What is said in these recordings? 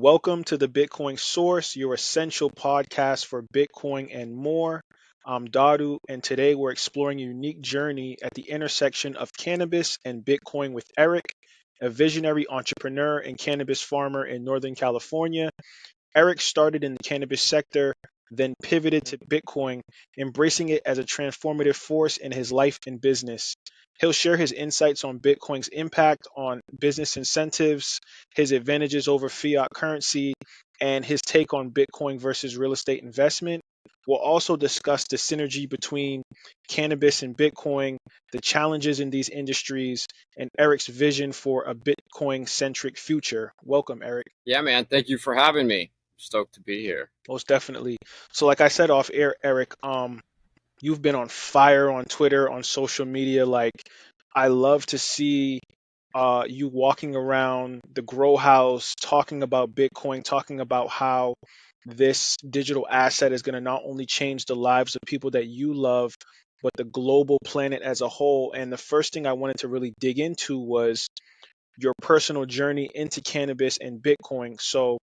Welcome to the Bitcoin Source, your essential podcast for Bitcoin and more. I'm Dadu, and today we're exploring a unique journey at the intersection of cannabis and Bitcoin with Eric, a visionary entrepreneur and cannabis farmer in Northern California. Eric started in the cannabis sector, then pivoted to Bitcoin, embracing it as a transformative force in his life and business. He'll share his insights on Bitcoin's impact on business incentives, his advantages over fiat currency, and his take on Bitcoin versus real estate investment. We'll also discuss the synergy between cannabis and Bitcoin, the challenges in these industries, and Eric's vision for a Bitcoin centric future. Welcome, Eric. Yeah, man. Thank you for having me. Stoked to be here. Most definitely. So, like I said off air, Eric, you've been on fire on Twitter, on social media. Like, I love to see you walking around the grow house, talking about Bitcoin, talking about how this digital asset is going to not only change the lives of people that you love, but the global planet as a whole. And the first thing I wanted to really dig into was your personal journey into cannabis and Bitcoin. So,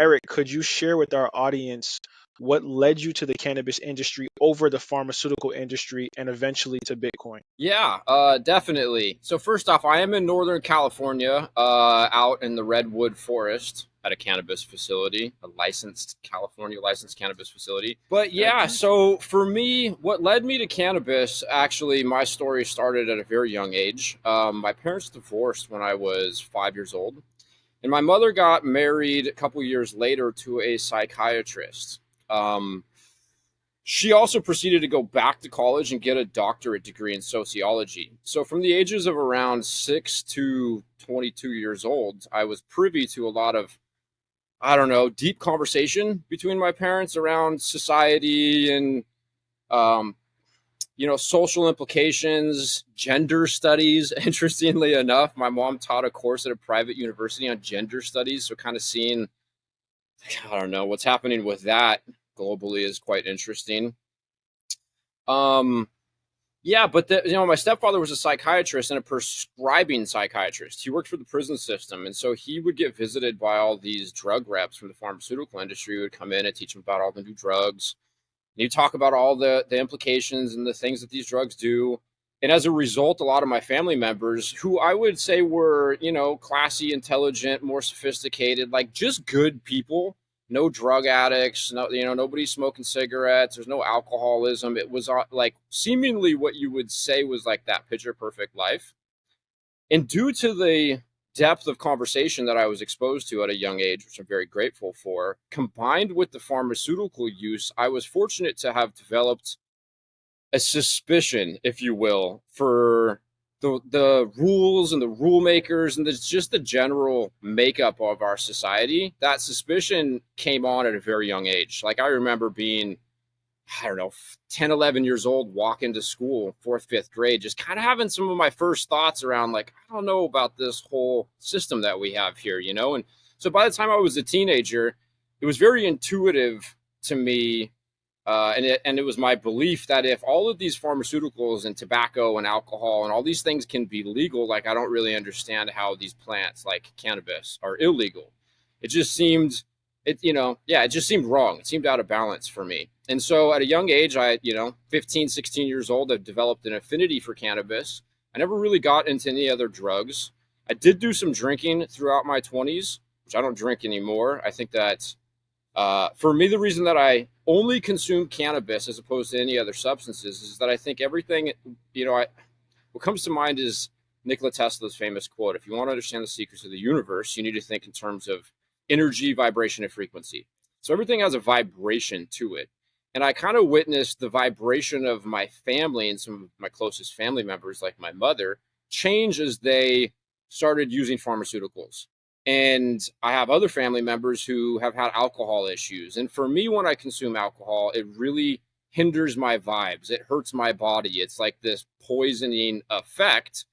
Eric, could you share with our audience what led you to the cannabis industry over the pharmaceutical industry and eventually to Bitcoin? Yeah, definitely. So first off, I am in Northern California, out in the Redwood Forest at a cannabis facility, a California licensed cannabis facility. But yeah, Excellent. so for me, what led me to cannabis, actually, my story started at a very young age. My parents divorced when I was 5 years old. And my mother got married a couple years later to a psychiatrist. Um, she also proceeded to go back to college and get a doctorate degree in sociology. So, from the ages of around 6 to 22 years old, I was privy to a lot of, I don't know, deep conversation between my parents around society and, um, social implications, gender studies. Interestingly enough, my mom taught a course at a private university on gender studies. So, kind of seeing, I don't know, what's happening with that globally is quite interesting. Um, yeah, but my stepfather was a psychiatrist and a prescribing psychiatrist. He worked for the prison system, and so he would get visited by all these drug reps from the pharmaceutical industry who would come in and teach him about all the new drugs. And he'd talk about all the implications and the things that these drugs do. And as a result, a lot of my family members, who I would say were, classy, intelligent, more sophisticated, like just good people, no drug addicts, no, nobody smoking cigarettes, there's no alcoholism. It was like seemingly what you would say was like that picture perfect life. And due to the depth of conversation that I was exposed to at a young age, which I'm very grateful for, combined with the pharmaceutical use, I was fortunate to have developed a suspicion, if you will, for the rules and the rule makers and just the general makeup of our society. That suspicion came on at a very young age. Like I remember being, I don't know, 10, 11 years old, walking to school, fourth, fifth grade, just kind of having some of my first thoughts around like, I don't know about this whole system that we have here, And so by the time I was a teenager, it was very intuitive to me. And it was my belief that if all of these pharmaceuticals and tobacco and alcohol and all these things can be legal, like I don't really understand how these plants like cannabis are illegal. It just seemed, it just seemed wrong. It seemed out of balance for me. And so at a young age, 15, 16 years old, I developed an affinity for cannabis. I never really got into any other drugs. I did do some drinking throughout my 20s, which I don't drink anymore. I think that for me, the reason that I only consume cannabis as opposed to any other substances is that I think everything, what comes to mind is Nikola Tesla's famous quote: if you want to understand the secrets of the universe, you need to think in terms of energy, vibration, and frequency. So everything has a vibration to it. And I kind of witnessed the vibration of my family and some of my closest family members, like my mother, change as they started using pharmaceuticals. And I have other family members who have had alcohol issues. And for me, when I consume alcohol, it really hinders my vibes. It hurts my body. It's like this poisoning effect.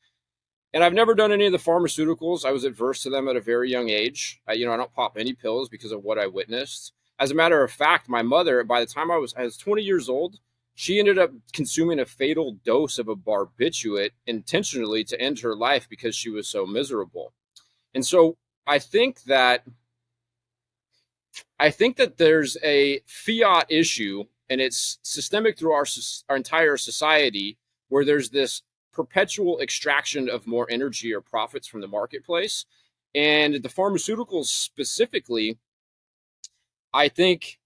And I've never done any of the pharmaceuticals. I was adverse to them at a very young age. I don't pop any pills because of what I witnessed. As a matter of fact, my mother, by the time I was 20 years old, she ended up consuming a fatal dose of a barbiturate intentionally to end her life because she was so miserable. And so I think that I think that there's a fiat issue, and it's systemic through our entire society, where there's this perpetual extraction of more energy or profits from the marketplace. And the pharmaceuticals specifically, I think,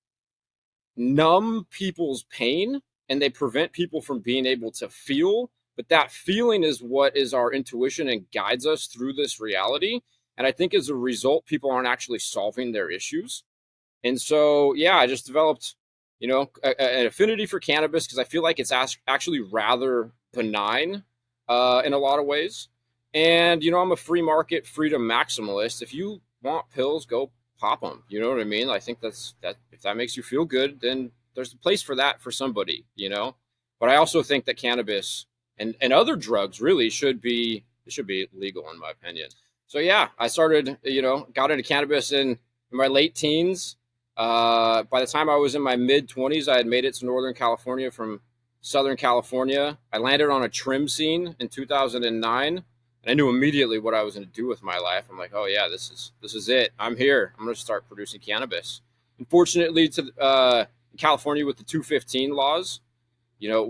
numb people's pain, and they prevent people from being able to feel. But that feeling is what is our intuition and guides us through this reality. And I think as a result, people aren't actually solving their issues. And so, yeah, I just developed, an affinity for cannabis because I feel like it's actually rather benign in a lot of ways. And, I'm a free market freedom maximalist. If you want pills, go pop them. You know what I mean? I think that if that makes you feel good, then there's a place for that for somebody, But I also think that cannabis and other drugs really should be legal, in my opinion. So, yeah, I started, got into cannabis in my late teens. By the time I was in my mid-20s, I had made it to Northern California from Southern California. I landed on a trim scene in 2009, and I knew immediately what I was going to do with my life. I'm like, oh yeah, this is it. I'm here. I'm going to start producing cannabis. Unfortunately, California with the 215 laws, it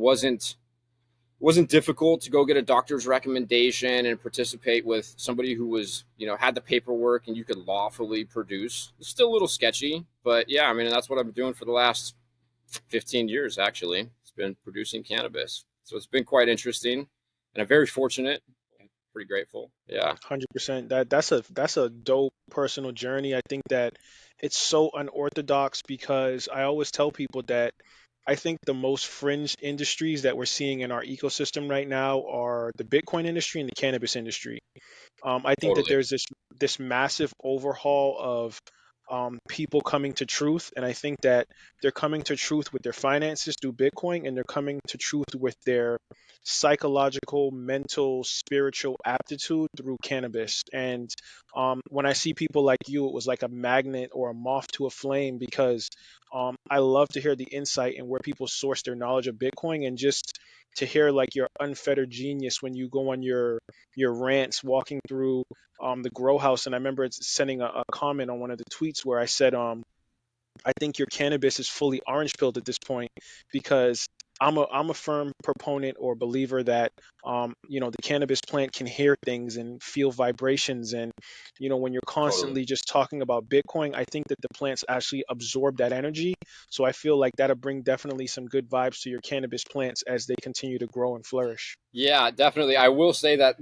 wasn't difficult to go get a doctor's recommendation and participate with somebody who was, had the paperwork and you could lawfully produce. It's still a little sketchy, but yeah, I mean, that's what I've been doing for the last 15 years, actually. It's been producing cannabis. So it's been quite interesting, and I'm very fortunate. Pretty grateful. Yeah. 100%. That's a dope personal journey. I think that it's so unorthodox because I always tell people that I think the most fringe industries that we're seeing in our ecosystem right now are the Bitcoin industry and the cannabis industry. I think that Totally. there's this massive overhaul of people coming to truth, and I think that they're coming to truth with their finances through Bitcoin, and they're coming to truth with their psychological, mental, spiritual aptitude through cannabis. And when I see people like you, it was like a magnet or a moth to a flame because I love to hear the insight and where people source their knowledge of Bitcoin, and just to hear like your unfettered genius when you go on your rants walking through the grow house. And I remember sending a comment on one of the tweets where I said, I think your cannabis is fully orange pilled at this point because I'm a firm proponent or believer that the cannabis plant can hear things and feel vibrations. And when you're Totally. constantly just talking about Bitcoin, I think that the plants actually absorb that energy. So I feel like that'll bring definitely some good vibes to your cannabis plants as they continue to grow and flourish. Yeah, definitely. I will say that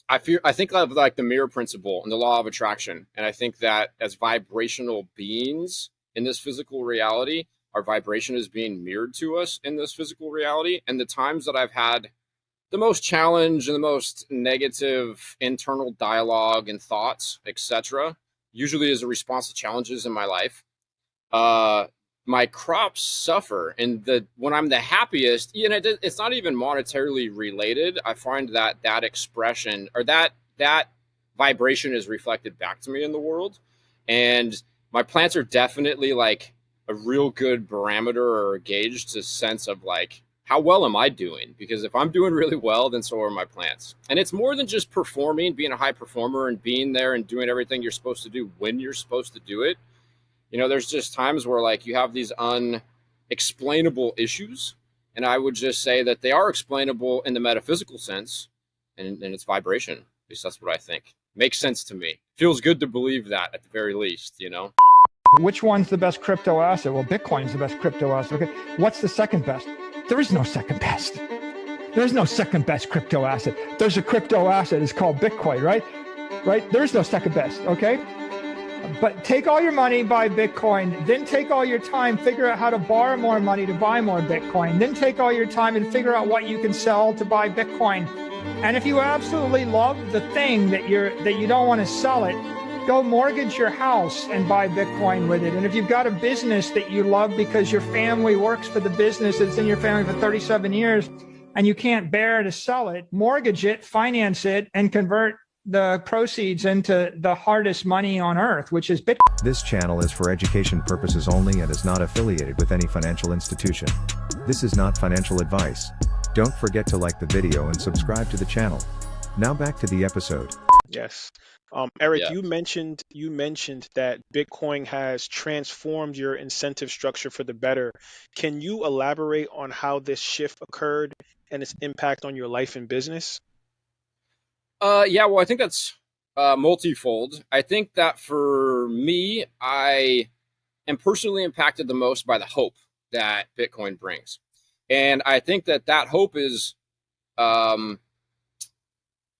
I think of like the mirror principle and the law of attraction. And I think that as vibrational beings in this physical reality, our vibration is being mirrored to us in this physical reality. And the times that I've had the most challenge and the most negative internal dialogue and thoughts, etc., usually as a response to challenges in my life, my crops suffer. And when I'm the happiest, it's not even monetarily related. I find that expression or that vibration is reflected back to me in the world. And my plants are definitely like a real good barometer or a gauge to sense of like, how well am I doing? Because if I'm doing really well, then so are my plants. And it's more than just performing, being a high performer and being there and doing everything you're supposed to do when you're supposed to do it. There's just times where like you have these unexplainable issues. And I would just say that they are explainable in the metaphysical sense and it's vibration. At least that's what I think. Makes sense to me. Feels good to believe that at the very least, Which one's the best crypto asset? Well, Bitcoin's the best crypto asset. Okay. What's the second best? There is no second best. There's no second best crypto asset. There's a crypto asset. It's called Bitcoin, right? Right? There's no second best. Okay. But take all your money, buy Bitcoin, then take all your time, figure out how to borrow more money to buy more Bitcoin, then take all your time and figure out what you can sell to buy Bitcoin. And if you absolutely love the thing that you don't want to sell it, go mortgage your house and buy Bitcoin with it. And if you've got a business that you love because your family works for the business that's in your family for 37 years and you can't bear to sell it, mortgage it, finance it, and convert the proceeds into the hardest money on earth, which is Bitcoin. This channel is for education purposes only and is not affiliated with any financial institution. This is not financial advice. Don't forget to like the video and subscribe to the channel. Now back to the episode. Yes. Eric, Yeah. you mentioned that Bitcoin has transformed your incentive structure for the better. Can you elaborate on how this shift occurred and its impact on your life and business? Yeah, well, I think that's multifold. I think that for me, I am personally impacted the most by the hope that Bitcoin brings. And I think that that hope is um,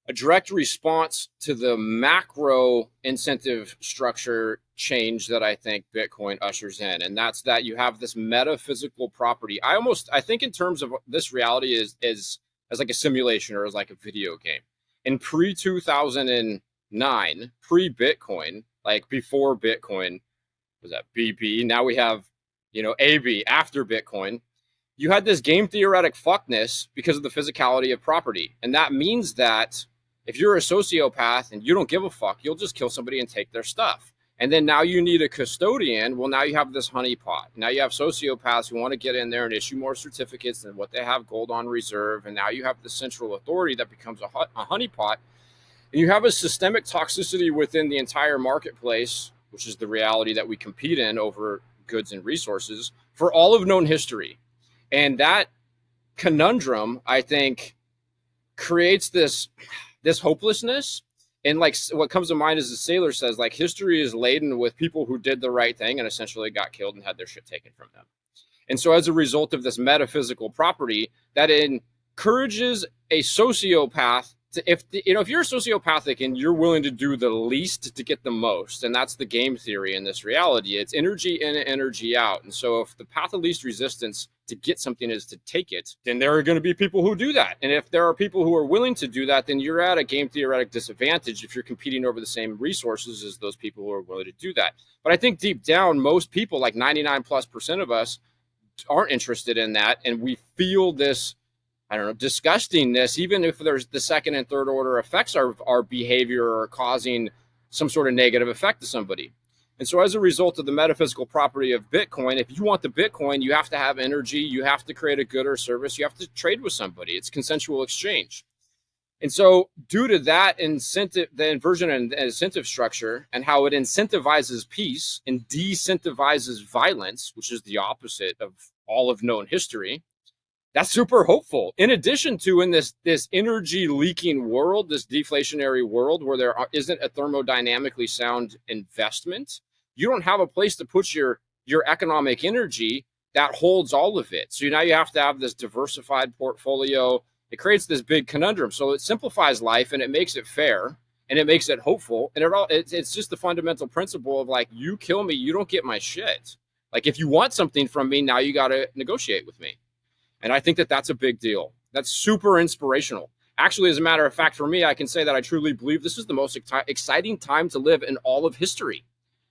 a direct response to the macro incentive structure change that I think Bitcoin ushers in. And that's that you have this metaphysical property. I think in terms of this reality is as like a simulation or as like a video game. In pre 2009, pre Bitcoin, like before Bitcoin, was that BB? Now we have, AB after Bitcoin. You had this game theoretic fuckness because of the physicality of property. And that means that if you're a sociopath and you don't give a fuck, you'll just kill somebody and take their stuff. And then now you need a custodian. Well, now you have this honeypot. Now you have sociopaths who want to get in there and issue more certificates than what they have gold on reserve. And now you have the central authority that becomes a honeypot. And you have a systemic toxicity within the entire marketplace, which is the reality that we compete in over goods and resources for all of known history. And that conundrum, I think, creates this hopelessness. And like what comes to mind is the sailor says, like history is laden with people who did the right thing and essentially got killed and had their shit taken from them. And so as a result of this metaphysical property, that encourages a sociopath to, if you're sociopathic and you're willing to do the least to get the most, and that's the game theory in this reality, it's energy in, energy out. And so if the path of least resistance to get something is to take it, then there are going to be people who do that. And if there are people who are willing to do that, then you're at a game theoretic disadvantage if you're competing over the same resources as those people who are willing to do that. But I think deep down, most people, like 99+% of us, aren't interested in that. And we feel this, I don't know, disgustingness, even if there's the second and third order effects our behavior or causing some sort of negative effect to somebody. And so as a result of the metaphysical property of Bitcoin, if you want the Bitcoin, you have to have energy, you have to create a good or service, you have to trade with somebody. It's consensual exchange. And so due to that incentive, the inversion and incentive structure and how it incentivizes peace and decentivizes violence, which is the opposite of all of known history, that's super hopeful. In addition to in this energy leaking world, this deflationary world where there isn't a thermodynamically sound investment, you don't have a place to put your economic energy that holds all of it. So now you have to have this diversified portfolio. It creates this big conundrum. So it simplifies life and it makes it fair and it makes it hopeful. And it's just the fundamental principle of like, you kill me, you don't get my shit. Like if you want something from me, now you got to negotiate with me. And I think that that's a big deal. That's super inspirational. Actually, as a matter of fact, for me, I can say that I truly believe this is the most exciting time to live in all of history.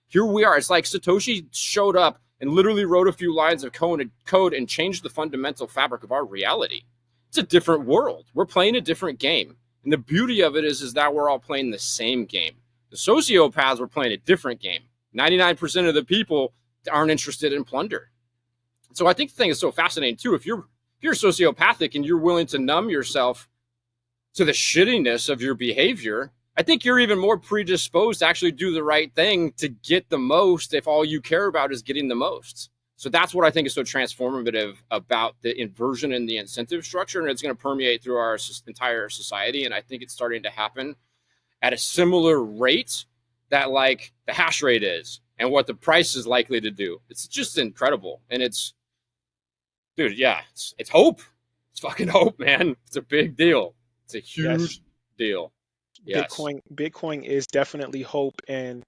Here we are. It's like Satoshi showed up and literally wrote a few lines of code and changed the fundamental fabric of our reality. It's a different world. We're playing a different game. And the beauty of it is that we're all playing the same game. The sociopaths were playing a different game. 99% of the people aren't interested in plunder. So I think the thing is so fascinating too. If you're sociopathic and you're willing to numb yourself to the shittiness of your behavior, I think you're even more predisposed to actually do the right thing to get the most if all you care about is getting the most. So that's what I think is so transformative about the inversion in the incentive structure. And it's going to permeate through our entire society. And I think it's starting to happen at a similar rate that like the hash rate is and what the price is likely to do. It's just incredible. And it's, dude, yeah, it's hope. It's fucking hope, man. It's a big deal. It's a huge deal. Yes. Bitcoin is definitely hope, and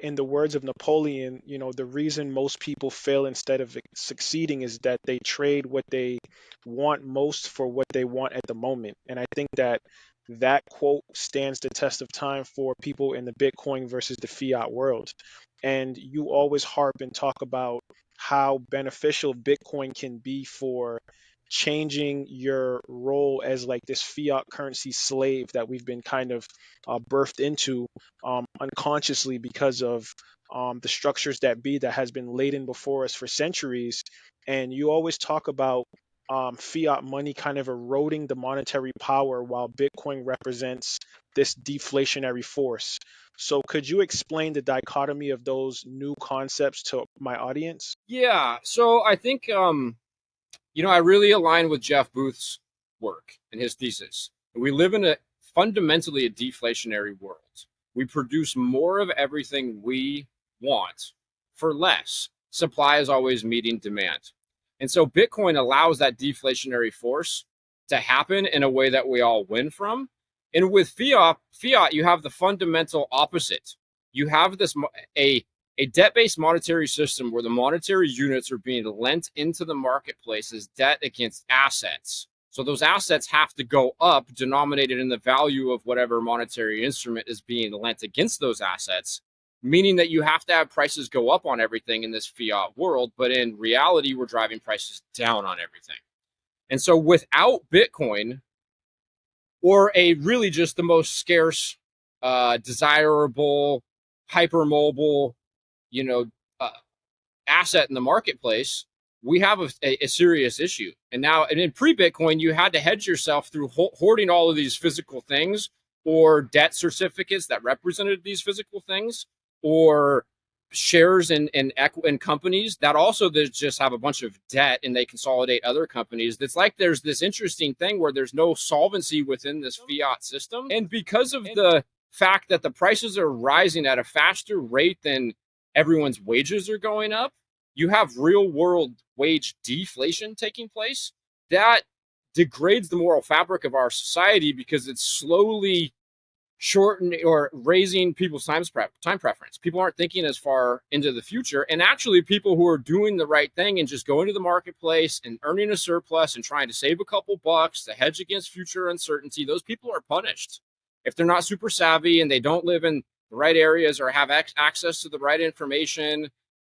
in the words of Napoleon, the reason most people fail instead of succeeding is that they trade what they want most for what they want at the moment. And I think that quote stands the test of time for people in the Bitcoin versus the fiat world. And you always harp and talk about how beneficial Bitcoin can be for changing your role as like this fiat currency slave that we've been kind of birthed into unconsciously because of the structures that has been laden before us for centuries. And you always talk about fiat money kind of eroding the monetary power while Bitcoin represents this deflationary force. So, could you explain the dichotomy of those new concepts to my audience? Yeah. So I think, I really align with Jeff Booth's work and his thesis. We live in a fundamentally a deflationary world. We produce more of everything we want for less. Supply is always meeting demand. And so Bitcoin allows that deflationary force to happen in a way that we all win from. And with fiat, you have the fundamental opposite. You have a debt-based monetary system where the monetary units are being lent into the marketplace as debt against assets. So those assets have to go up, denominated in the value of whatever monetary instrument is being lent against those assets, meaning that you have to have prices go up on everything in this fiat world. But in reality, we're driving prices down on everything. And so without Bitcoin, or a really just the most scarce, desirable, hypermobile, you know, uh, asset in the marketplace, we have a serious issue. And in pre-Bitcoin, you had to hedge yourself through hoarding all of these physical things or debt certificates that represented these physical things, or shares in companies that also just have a bunch of debt and they consolidate other companies. That's like there's this interesting thing where there's no solvency within this fiat system. And because of the fact that the prices are rising at a faster rate than everyone's wages are going up, you have real world wage deflation taking place. That degrades the moral fabric of our society because it's slowly shortening or raising people's time preference. People aren't thinking as far into the future. And actually, people who are doing the right thing and just going to the marketplace and earning a surplus and trying to save a couple bucks to hedge against future uncertainty, those people are punished. If they're not super savvy and they don't live in the right areas or have access to the right information,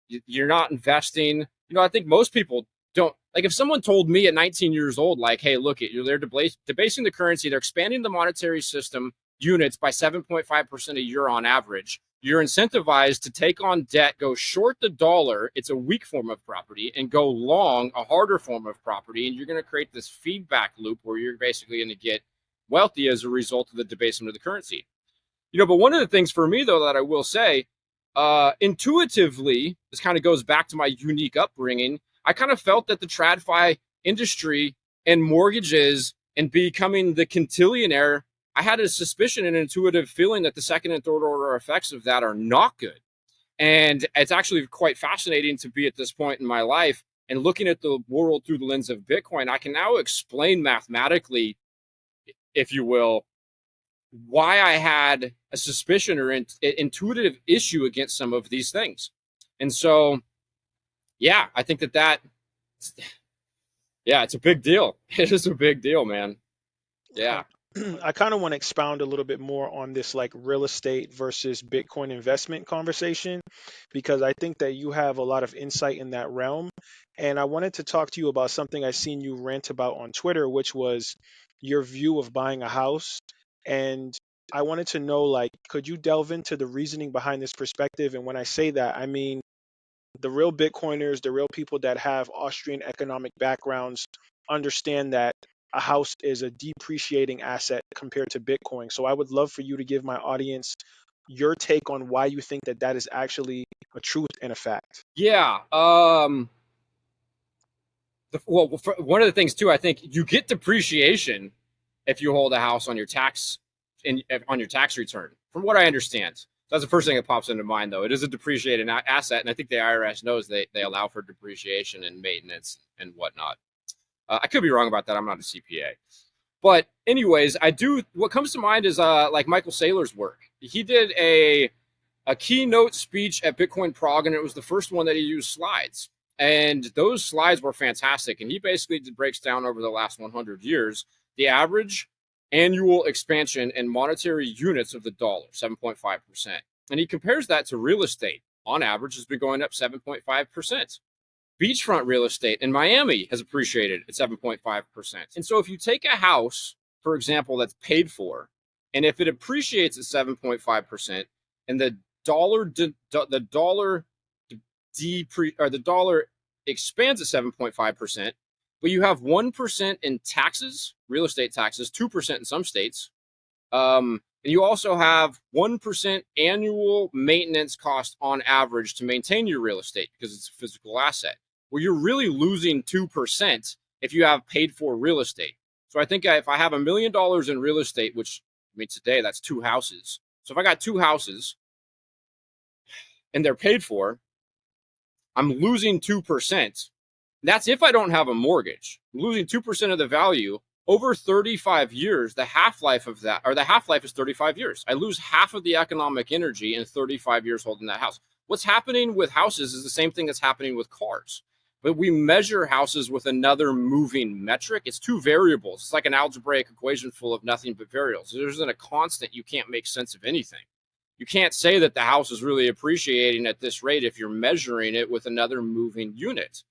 you're not investing. I think most people don't. Like, if someone told me at 19 years old, like, hey, look, they're debasing the currency, they're expanding the monetary system units by 7.5% a year on average, you're incentivized to take on debt, go short the dollar, it's a weak form of property, and go long a harder form of property. And you're going to create this feedback loop where you're basically going to get wealthy as a result of the debasement of the currency. But one of the things for me, though, that I will say, intuitively, this kind of goes back to my unique upbringing. I kind of felt that the TradFi industry and mortgages and becoming the quintillionaire, I had a suspicion and intuitive feeling that the second and third order effects of that are not good. And it's actually quite fascinating to be at this point in my life and looking at the world through the lens of Bitcoin. I can now explain mathematically, if you will, why I had a suspicion or intuitive issue against some of these things. And so, yeah, I think it's a big deal. It is a big deal, man. Yeah. I kind of want to expound a little bit more on this like real estate versus Bitcoin investment conversation, because I think that you have a lot of insight in that realm. And I wanted to talk to you about something I seen you rant about on Twitter, which was your view of buying a house. And I wanted to know, like, could you delve into the reasoning behind this perspective? And when I say that, I mean the real Bitcoiners, the real people that have Austrian economic backgrounds understand that a house is a depreciating asset compared to Bitcoin. So I would love for you to give my audience your take on why you think that that is actually a truth and a fact. Yeah. One of the things too, I think you get depreciation if you hold a house on your tax return, from what I understand. So that's the first thing that pops into mind, though. It is a depreciated asset, and I think the IRS knows they allow for depreciation and maintenance and whatnot. I could be wrong about that. I'm not a CPA. But anyways, what comes to mind is like Michael Saylor's work. He did a keynote speech at Bitcoin Prague, and it was the first one that he used slides. And those slides were fantastic. And he basically breaks down over the last 100 years the average annual expansion in monetary units of the dollar, 7.5%. And he compares that to real estate. On average, has been going up 7.5%. Beachfront real estate in Miami has appreciated at 7.5%. And so if you take a house, for example, that's paid for, and if it appreciates at 7.5%, and the dollar expands at 7.5%, but you have 1% in taxes, real estate taxes, 2% in some states. And you also have 1% annual maintenance cost on average to maintain your real estate because it's a physical asset. Well, you're really losing 2% if you have paid for real estate. So I think if I have $1 million in real estate, which I mean today that's 2 houses. So if I got 2 houses and they're paid for, I'm losing 2%. That's if I don't have a mortgage. I'm losing 2% of the value over 35 years. The half-life of that, or the half-life is 35 years. I lose half of the economic energy in 35 years holding that house. What's happening with houses is the same thing that's happening with cars. But we measure houses with another moving metric. It's 2 variables. It's like an algebraic equation full of nothing but variables. There isn't a constant. You can't make sense of anything. You can't say that the house is really appreciating at this rate if you're measuring it with another moving unit.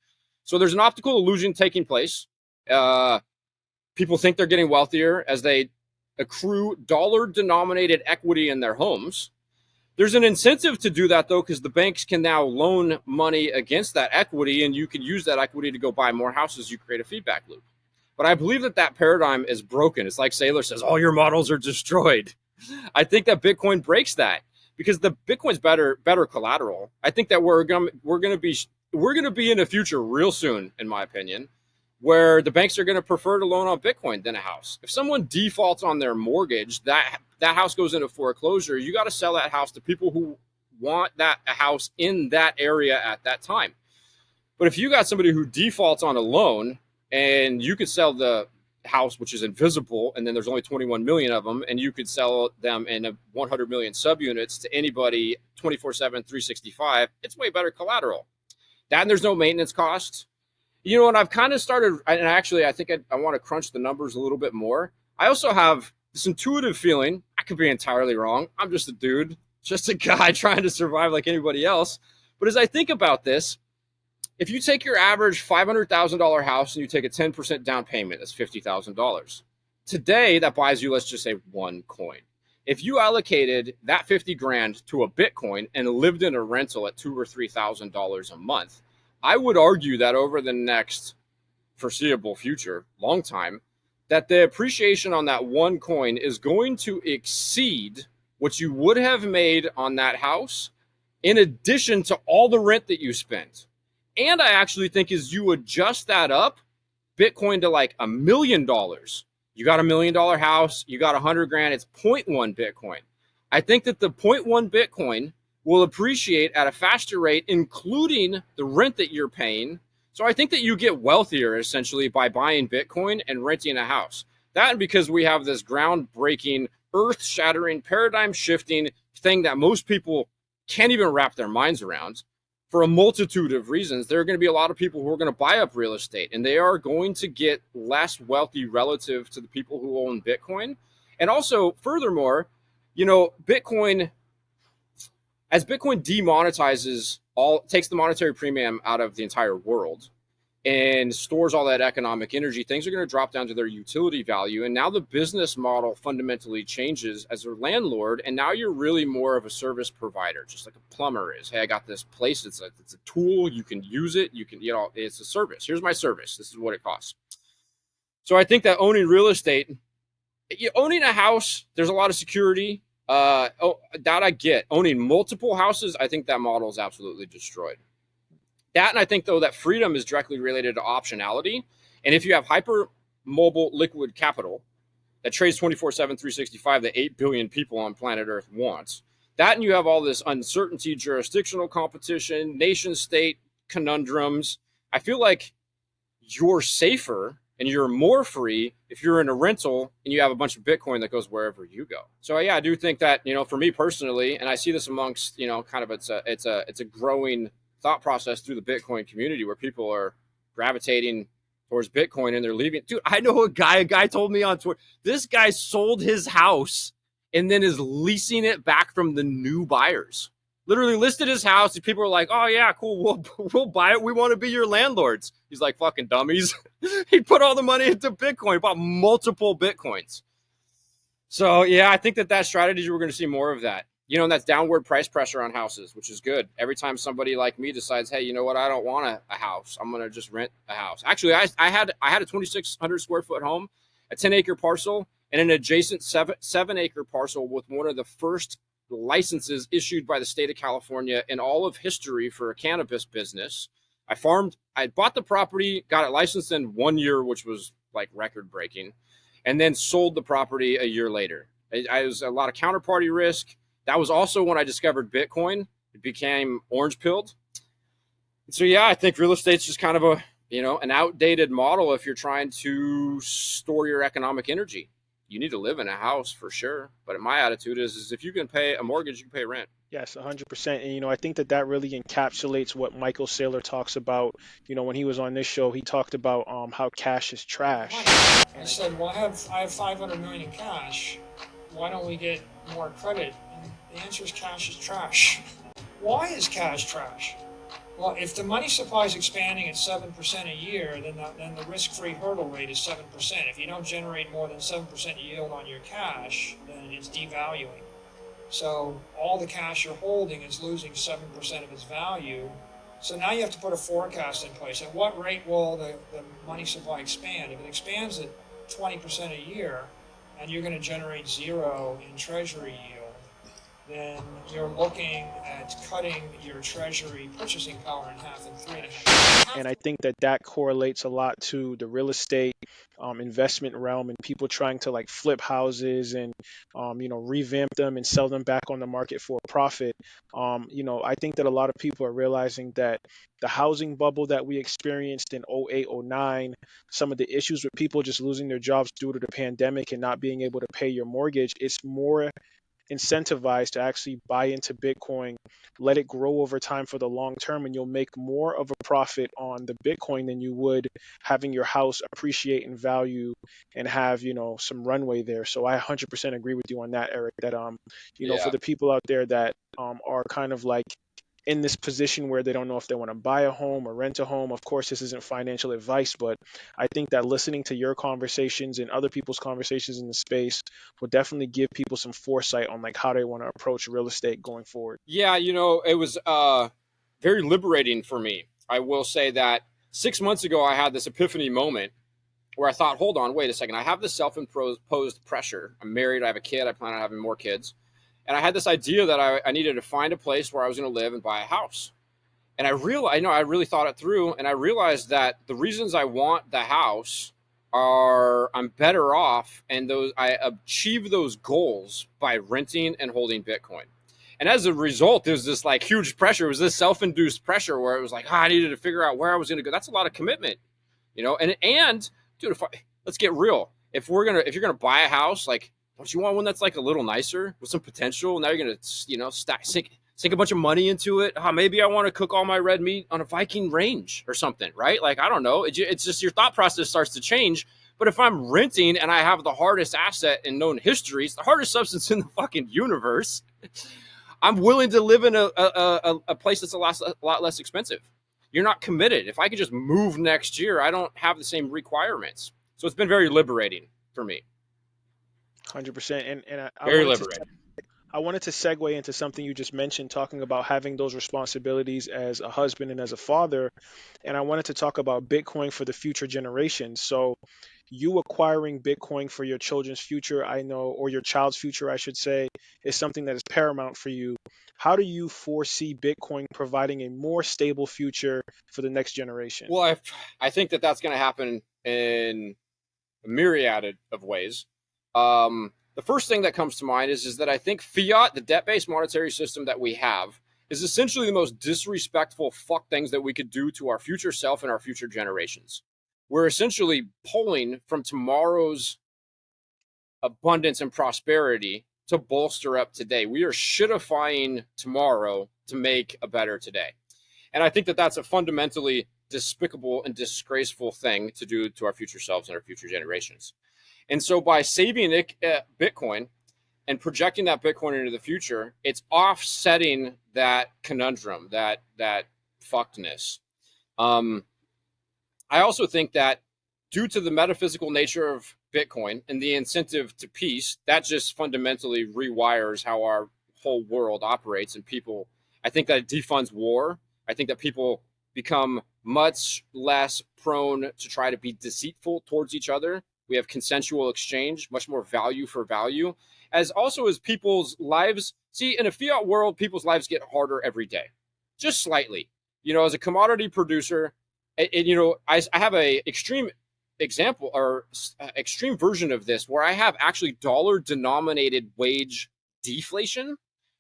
So there's an optical illusion taking place. People think they're getting wealthier as they accrue dollar-denominated equity in their homes. There's an incentive to do that, though, because the banks can now loan money against that equity, and you can use that equity to go buy more houses. You create a feedback loop. But I believe that that paradigm is broken. It's like Saylor says, all your models are destroyed. I think that Bitcoin breaks that because the Bitcoin's better collateral. I think that we're gonna be in a future real soon, in my opinion, where the banks are going to prefer to loan on Bitcoin than a house. If someone defaults on their mortgage, that house goes into foreclosure. You got to sell that house to people who want a house in that area at that time. But if you got somebody who defaults on a loan and you could sell the house, which is invisible, and then there's only 21 million of them, and you could sell them in 100 million subunits to anybody 24/7, 365, it's way better collateral. That and there's no maintenance costs. You know, and I've kind of started, and actually I think I want to crunch the numbers a little bit more. I also have this intuitive feeling, I could be entirely wrong. I'm just a dude, just a guy trying to survive like anybody else. But as I think about this, if you take your average $500,000 house and you take a 10% down payment, that's $50,000. Today, that buys you, let's just say, 1 coin. If you allocated that 50 grand to a Bitcoin and lived in a rental at $2,000 or $3,000 a month, I would argue that over the next foreseeable future, long time, that the appreciation on that 1 coin is going to exceed what you would have made on that house in addition to all the rent that you spent. And I actually think as you adjust that up, Bitcoin to like $1 million, you got $1 million house, you got 100 grand, it's 0.1 Bitcoin. I think that the 0.1 Bitcoin will appreciate at a faster rate, including the rent that you're paying. So I think that you get wealthier essentially by buying Bitcoin and renting a house. That and because we have this groundbreaking, earth-shattering, paradigm-shifting thing that most people can't even wrap their minds around. For a multitude of reasons, there are going to be a lot of people who are going to buy up real estate, and they are going to get less wealthy relative to the people who own Bitcoin. And also, furthermore, you know, as Bitcoin demonetizes takes the monetary premium out of the entire world and stores all that economic energy, things are going to drop down to their utility value. And now the business model fundamentally changes as a landlord. And now you're really more of a service provider, just like a plumber is. Hey, I got this place. It's a tool. You can use it. You can, it's a service. Here's my service. This is what it costs. So I think that owning real estate, owning a house, there's a lot of security. That I get. Owning multiple houses, I think that model is absolutely destroyed. That, and I think, though, that freedom is directly related to optionality. And if you have hyper mobile liquid capital that trades 24/7, 365 that 8 billion people on planet Earth want, that and you have all this uncertainty, jurisdictional competition, nation state conundrums, I feel like you're safer and you're more free if you're in a rental and you have a bunch of Bitcoin that goes wherever you go. So yeah, I do think that, for me personally, and I see this amongst, kind of it's a growing thought process through the Bitcoin community where people are gravitating towards Bitcoin and they're leaving. Dude, I know a guy told me on Twitter, this guy sold his house and then is leasing it back from the new buyers. Literally listed his house. And people are like, oh yeah, cool. We'll buy it. We want to be your landlords. He's like, fucking dummies. He put all the money into Bitcoin, bought multiple Bitcoins. So yeah, I think that strategy, we're going to see more of that. And that's downward price pressure on houses, which is good. Every time somebody like me decides, hey, you know what, I don't want a house, I'm going to just rent a house. Actually, I had a 2,600 square foot home, a 10-acre parcel, and an adjacent 7-acre parcel with one of the first licenses issued by the state of California in all of history for a cannabis business. I bought the property, got it licensed in 1 year, which was like record breaking, and then sold the property a year later. It was a lot of counterparty risk. That was also when I discovered Bitcoin. It became orange pilled. So yeah, I think real estate's just kind of an outdated model if you're trying to store your economic energy. You need to live in a house for sure. But my attitude is if you can pay a mortgage, you can pay rent. Yes, 100%. And, I think that really encapsulates what Michael Saylor talks about. When he was on this show, he talked about how cash is trash. I said, well, I have $500 million in cash. Why don't we get more credit? And the answer is cash is trash. Why is cash trash? Well, if the money supply is expanding at 7% a year, then the risk-free hurdle rate is 7%. If you don't generate more than 7% yield on your cash, then it's devaluing. So all the cash you're holding is losing 7% of its value. So now you have to put a forecast in place. At what rate will the money supply expand? If it expands at 20% a year, and you're going to generate zero in treasury yield, then you're looking at cutting your treasury purchasing power in half in 3.5 years. And I think that correlates a lot to the real estate investment realm and people trying to like flip houses and revamp them and sell them back on the market for a profit. I think that a lot of people are realizing that the housing bubble that we experienced in 08, 09, some of the issues with people just losing their jobs due to the pandemic and not being able to pay your mortgage, it's more incentivized to actually buy into Bitcoin, let it grow over time for the long term, and you'll make more of a profit on the Bitcoin than you would having your house appreciate in value and have, some runway there. So I 100% agree with you on that, Eric, that, for the people out there that are kind of like in this position where they don't know if they want to buy a home or rent a home. Of course, this isn't financial advice, but I think that listening to your conversations and other people's conversations in the space will definitely give people some foresight on like how they want to approach real estate going forward. Yeah, it was very liberating for me. I will say that 6 months ago, I had this epiphany moment where I thought, hold on, wait a second. I have this self-imposed pressure. I'm married. I have a kid. I plan on having more kids. And I had this idea that I needed to find a place where I was going to live and buy a house. And I really thought it through. And I realized that the reasons I want the house are I'm better off. And I achieve those goals by renting and holding Bitcoin. And as a result, there's this like huge pressure. It was this self-induced pressure where it was like, I needed to figure out where I was going to go. That's a lot of commitment, and dude, let's get real. If you're going to buy a house, like, don't you want one that's like a little nicer with some potential? Now you're going to, sink a bunch of money into it. Maybe I want to cook all my red meat on a Viking range or something, right? Like, I don't know. It's just your thought process starts to change. But if I'm renting and I have the hardest asset in known history, it's the hardest substance in the fucking universe, I'm willing to live in a place that's a lot less expensive. You're not committed. If I could just move next year, I don't have the same requirements. So it's been very liberating for me. 100%. And very liberating. I wanted to segue into something you just mentioned, talking about having those responsibilities as a husband and as a father. And I wanted to talk about Bitcoin for the future generations. So you acquiring Bitcoin for your children's future, I know, or your child's future, I should say, is something that is paramount for you. How do you foresee Bitcoin providing a more stable future for the next generation? Well, I think that's going to happen in a myriad of ways. The first thing that comes to mind is that I think fiat, the debt-based monetary system that we have, is essentially the most disrespectful fuck things that we could do to our future self and our future generations. We're essentially pulling from tomorrow's abundance and prosperity to bolster up today. We are shitifying tomorrow to make a better today. And I think that's a fundamentally despicable and disgraceful thing to do to our future selves and our future generations. And so by saving Bitcoin and projecting that Bitcoin into the future, it's offsetting that conundrum, that fuckedness. I also think that due to the metaphysical nature of Bitcoin and the incentive to peace, that just fundamentally rewires how our whole world operates. And people, I think that it defunds war. I think that people become much less prone to try to be deceitful towards each other. We have consensual exchange, much more value for value, as also as people's lives. See, in a fiat world, people's lives get harder every day, just slightly. You know, as a commodity producer, I have a extreme example or extreme version of this where I have actually dollar denominated wage deflation,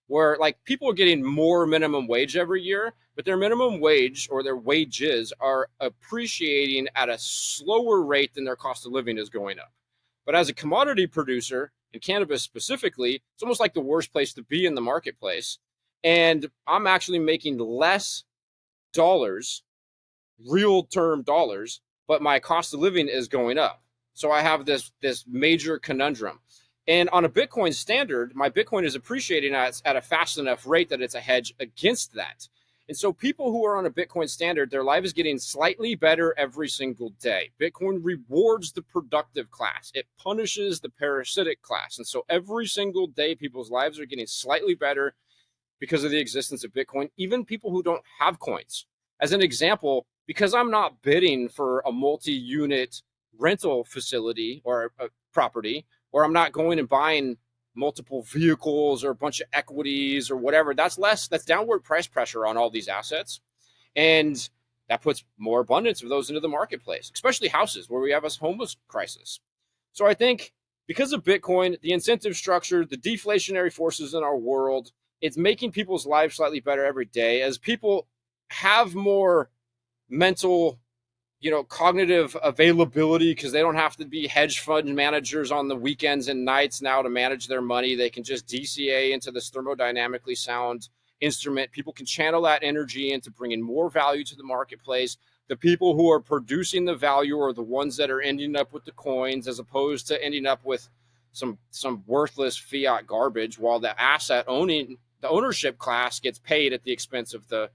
where like people are getting more minimum wage every year, but their minimum wage or their wages are appreciating at a slower rate than their cost of living is going up. But as a commodity producer, in cannabis specifically, it's almost like the worst place to be in the marketplace. And I'm actually making less dollars, real term dollars, but my cost of living is going up. So I have this major conundrum. And on a Bitcoin standard, my Bitcoin is appreciating at a fast enough rate that it's a hedge against that. And so people who are on a Bitcoin standard, their life is getting slightly better every single day. Bitcoin rewards the productive class. It punishes the parasitic class. And so every single day, people's lives are getting slightly better because of the existence of Bitcoin, even people who don't have coins. As an example, because I'm not bidding for a multi-unit rental facility or a property, or I'm not going and buying multiple vehicles or a bunch of equities or whatever, that's downward price pressure on all these assets. And that puts more abundance of those into the marketplace, especially houses where we have a homeless crisis. So I think because of Bitcoin, the incentive structure, the deflationary forces in our world, it's making people's lives slightly better every day as people have more mental, cognitive availability because they don't have to be hedge fund managers on the weekends and nights now to manage their money. They can just DCA into this thermodynamically sound instrument. People can channel that energy into bringing more value to the marketplace. The people who are producing the value are the ones that are ending up with the coins, as opposed to ending up with some worthless fiat garbage, while the ownership class gets paid at the expense of the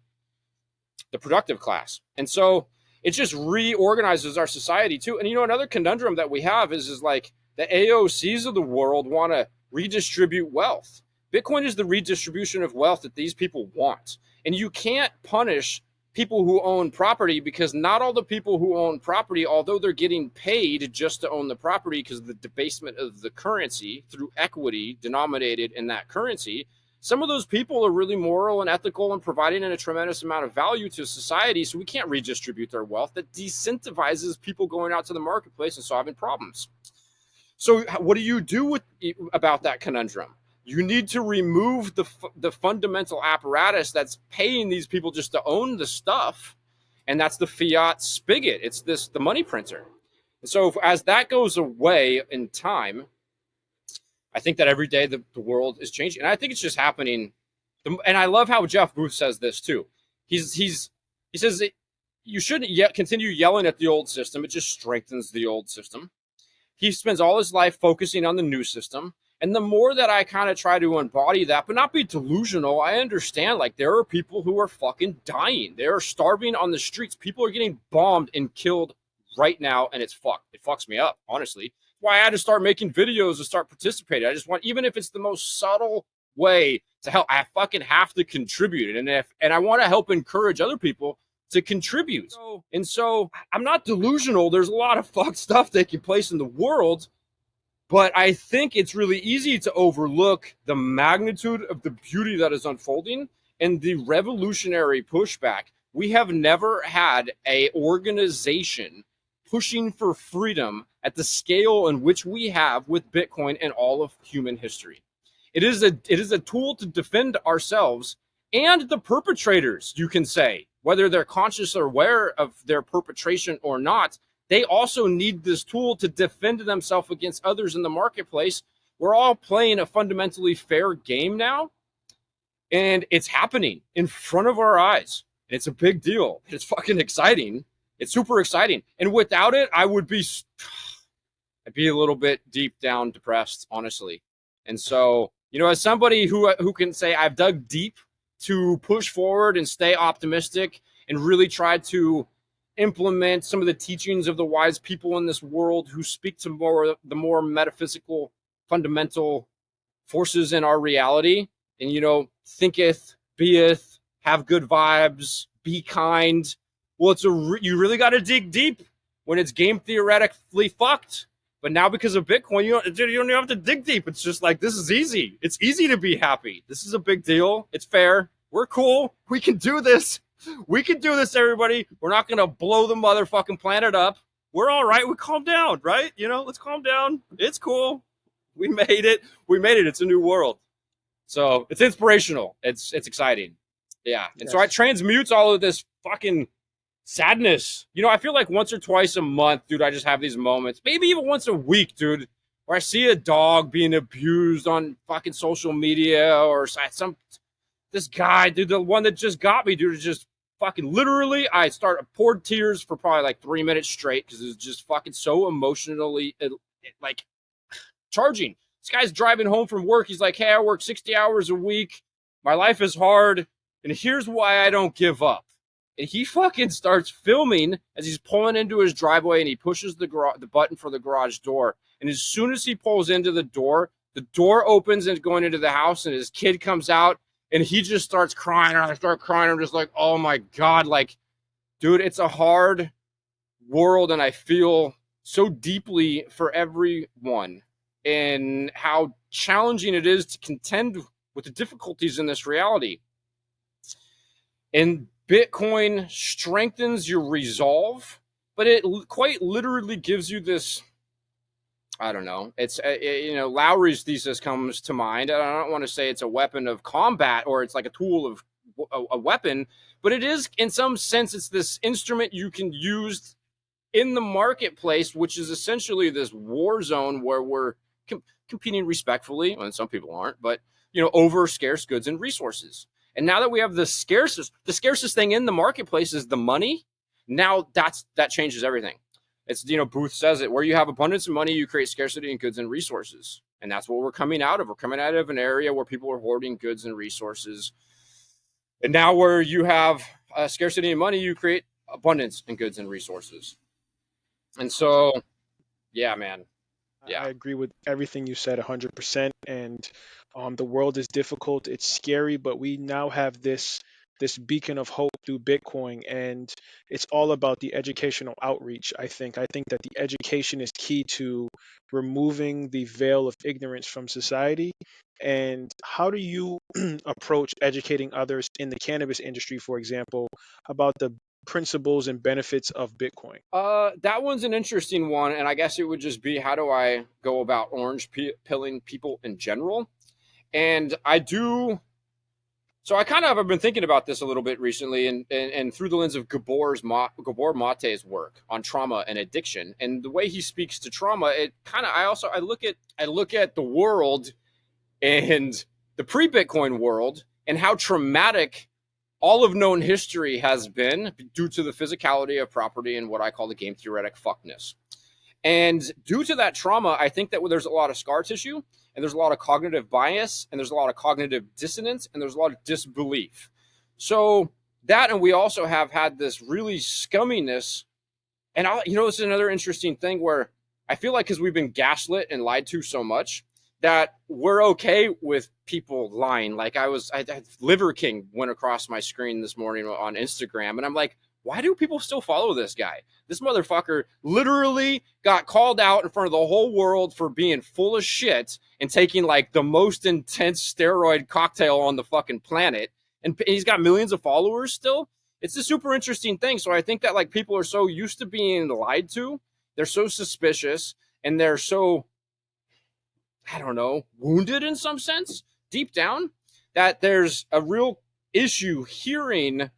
productive class. And so it just reorganizes our society too. And another conundrum that we have is like the AOCs of the world want to redistribute wealth. Bitcoin is the redistribution of wealth that these people want. And you can't punish people who own property, because not all the people who own property, although they're getting paid just to own the property because of the debasement of the currency through equity denominated in that currency, some of those people are really moral and ethical and providing a tremendous amount of value to society. So we can't redistribute their wealth. That decentivizes people going out to the marketplace and solving problems. So what do you do about that conundrum? You need to remove the fundamental apparatus that's paying these people just to own the stuff. And that's the fiat spigot. It's the money printer. And so as that goes away in time, I think that every day the world is changing. And I think it's just happening. And I love how Jeff Booth says this too. He says that you shouldn't continue yelling at the old system. It just strengthens the old system. He spends all his life focusing on the new system. And the more that I kind of try to embody that, but not be delusional, I understand like there are people who are fucking dying. They are starving on the streets. People are getting bombed and killed right now. And it's fucked. It fucks me up, honestly. Why I had to start making videos and start participating. I just want, even if it's the most subtle way to help, I fucking have to contribute. And I want to help encourage other people to contribute. So I'm not delusional. There's a lot of fucked stuff taking place in the world, but I think it's really easy to overlook the magnitude of the beauty that is unfolding and the revolutionary pushback. We have never had an organization pushing for freedom at the scale in which we have with Bitcoin in all of human history. It is a tool to defend ourselves and the perpetrators, you can say, whether they're conscious or aware of their perpetration or not. They also need this tool to defend themselves against others in the marketplace. We're all playing a fundamentally fair game now, and it's happening in front of our eyes. It's a big deal. It's fucking exciting. It's super exciting. And without it, I'd be a little bit deep down depressed, honestly. And so, as somebody who can say I've dug deep to push forward and stay optimistic and really try to implement some of the teachings of the wise people in this world who speak to the more metaphysical, fundamental forces in our reality, and, you know, thinketh, beeth, have good vibes, be kind. Well, you really got to dig deep when it's game theoretically fucked. But now because of Bitcoin, you don't even have to dig deep. It's just like, this is easy. It's easy to be happy. This is a big deal. It's fair. We're cool. We can do this. We can do this, everybody. We're not going to blow the motherfucking planet up. We're all right. We calm down, right? You know, let's calm down. It's cool. We made it. We made it. It's a new world. So it's inspirational. It's exciting. Yeah. And so it transmutes all of this fucking sadness. You know, I feel like once or twice a month, dude, I just have these moments, maybe even once a week, dude, where I see a dog being abused on fucking social media, or this guy, dude, the one that just got me, dude, is just fucking literally, I poured tears for probably like 3 minutes straight because it's just fucking so emotionally like charging. This guy's driving home from work. He's like, hey, I work 60 hours a week. My life is hard. And here's why I don't give up. And he fucking starts filming as he's pulling into his driveway, and he pushes the button for the garage door. And as soon as he pulls into the door opens and going into the house, and his kid comes out, and he just starts crying. And I start crying. I'm just like, oh my God. Like, dude, it's a hard world, and I feel so deeply for everyone and how challenging it is to contend with the difficulties in this reality. And Bitcoin strengthens your resolve, but it quite literally gives you this, I don't know, it's, you know, Lowry's thesis comes to mind. I don't want to say it's a weapon of combat or it's like a tool of a weapon, but it is, in some sense, it's this instrument you can use in the marketplace, which is essentially this war zone where we're competing respectfully, and some people aren't, but, you know, over scarce goods and resources. And now that we have the scarcest thing in the marketplace is the money. Now that changes everything. It's, you know, Booth says it, where you have abundance of money, you create scarcity in goods and resources. And that's what we're coming out of. We're coming out of an area where people are hoarding goods and resources. And now where you have scarcity in money, you create abundance in goods and resources. And so, yeah, man. Yeah. I agree with everything you said 100%. And the world is difficult. It's scary, but we now have this beacon of hope through Bitcoin, and it's all about the educational outreach. I think that the education is key to removing the veil of ignorance from society. And how do you approach educating others in the cannabis industry, for example, about the principles and benefits of Bitcoin? That one's an interesting one, and I guess it would just be, how do I go about orange pilling people in general? And so I kind of have been thinking about this a little bit recently, and through the lens of Gabor Mate's work on trauma and addiction, and the way he speaks to trauma. It kind of, I look at the world and the pre-Bitcoin world and how traumatic all of known history has been due to the physicality of property and what I call the game theoretic fuckness. And due to that trauma, I think that there's a lot of scar tissue, and there's a lot of cognitive bias, and there's a lot of cognitive dissonance, and there's a lot of disbelief. So that, and we also have had this really scumminess. And it's another interesting thing where I feel like, because we've been gaslit and lied to so much, that we're okay with people lying. Like Liver King went across my screen this morning on Instagram, and I'm like, why do people still follow this guy? This motherfucker literally got called out in front of the whole world for being full of shit and taking like the most intense steroid cocktail on the fucking planet. And he's got millions of followers still. It's a super interesting thing. So I think that like people are so used to being lied to. They're so suspicious, and they're so, I don't know, wounded in some sense, deep down, that there's a real issue hearing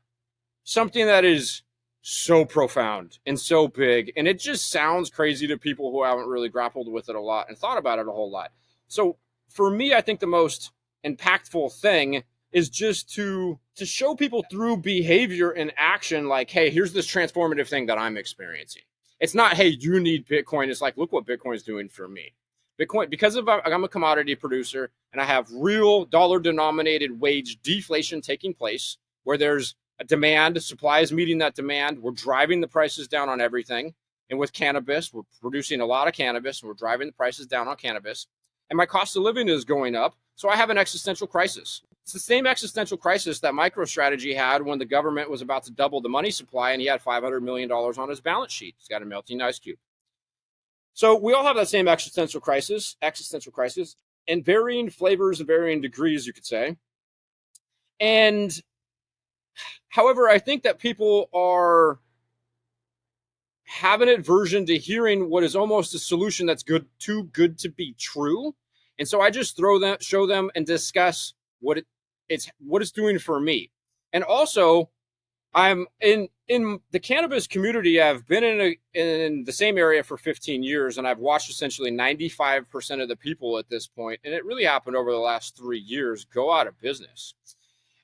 something that is so profound and so big. And it just sounds crazy to people who haven't really grappled with it a lot and thought about it a whole lot. So for me, I think the most impactful thing is just to show people through behavior and action, like, hey, here's this transformative thing that I'm experiencing. It's not, hey, you need Bitcoin. It's like, look what Bitcoin's doing for me. Bitcoin, because I'm a commodity producer and I have real dollar denominated wage deflation taking place, where there's a demand, supply is meeting that demand. We're driving the prices down on everything. And with cannabis, we're producing a lot of cannabis, and we're driving the prices down on cannabis. And my cost of living is going up. So I have an existential crisis. It's the same existential crisis that MicroStrategy had when the government was about to double the money supply and he had $500 million on his balance sheet. He's got a melting ice cube. So we all have that same existential crisis, in varying flavors and varying degrees, you could say. And however, I think that people have an aversion to hearing what is almost a solution that's too good to be true. And so I just show them and discuss what it's doing for me. And also, I'm in the cannabis community. I've been in the same area for 15 years, and I've watched essentially 95% of the people at this point, and it really happened over the last 3 years, go out of business.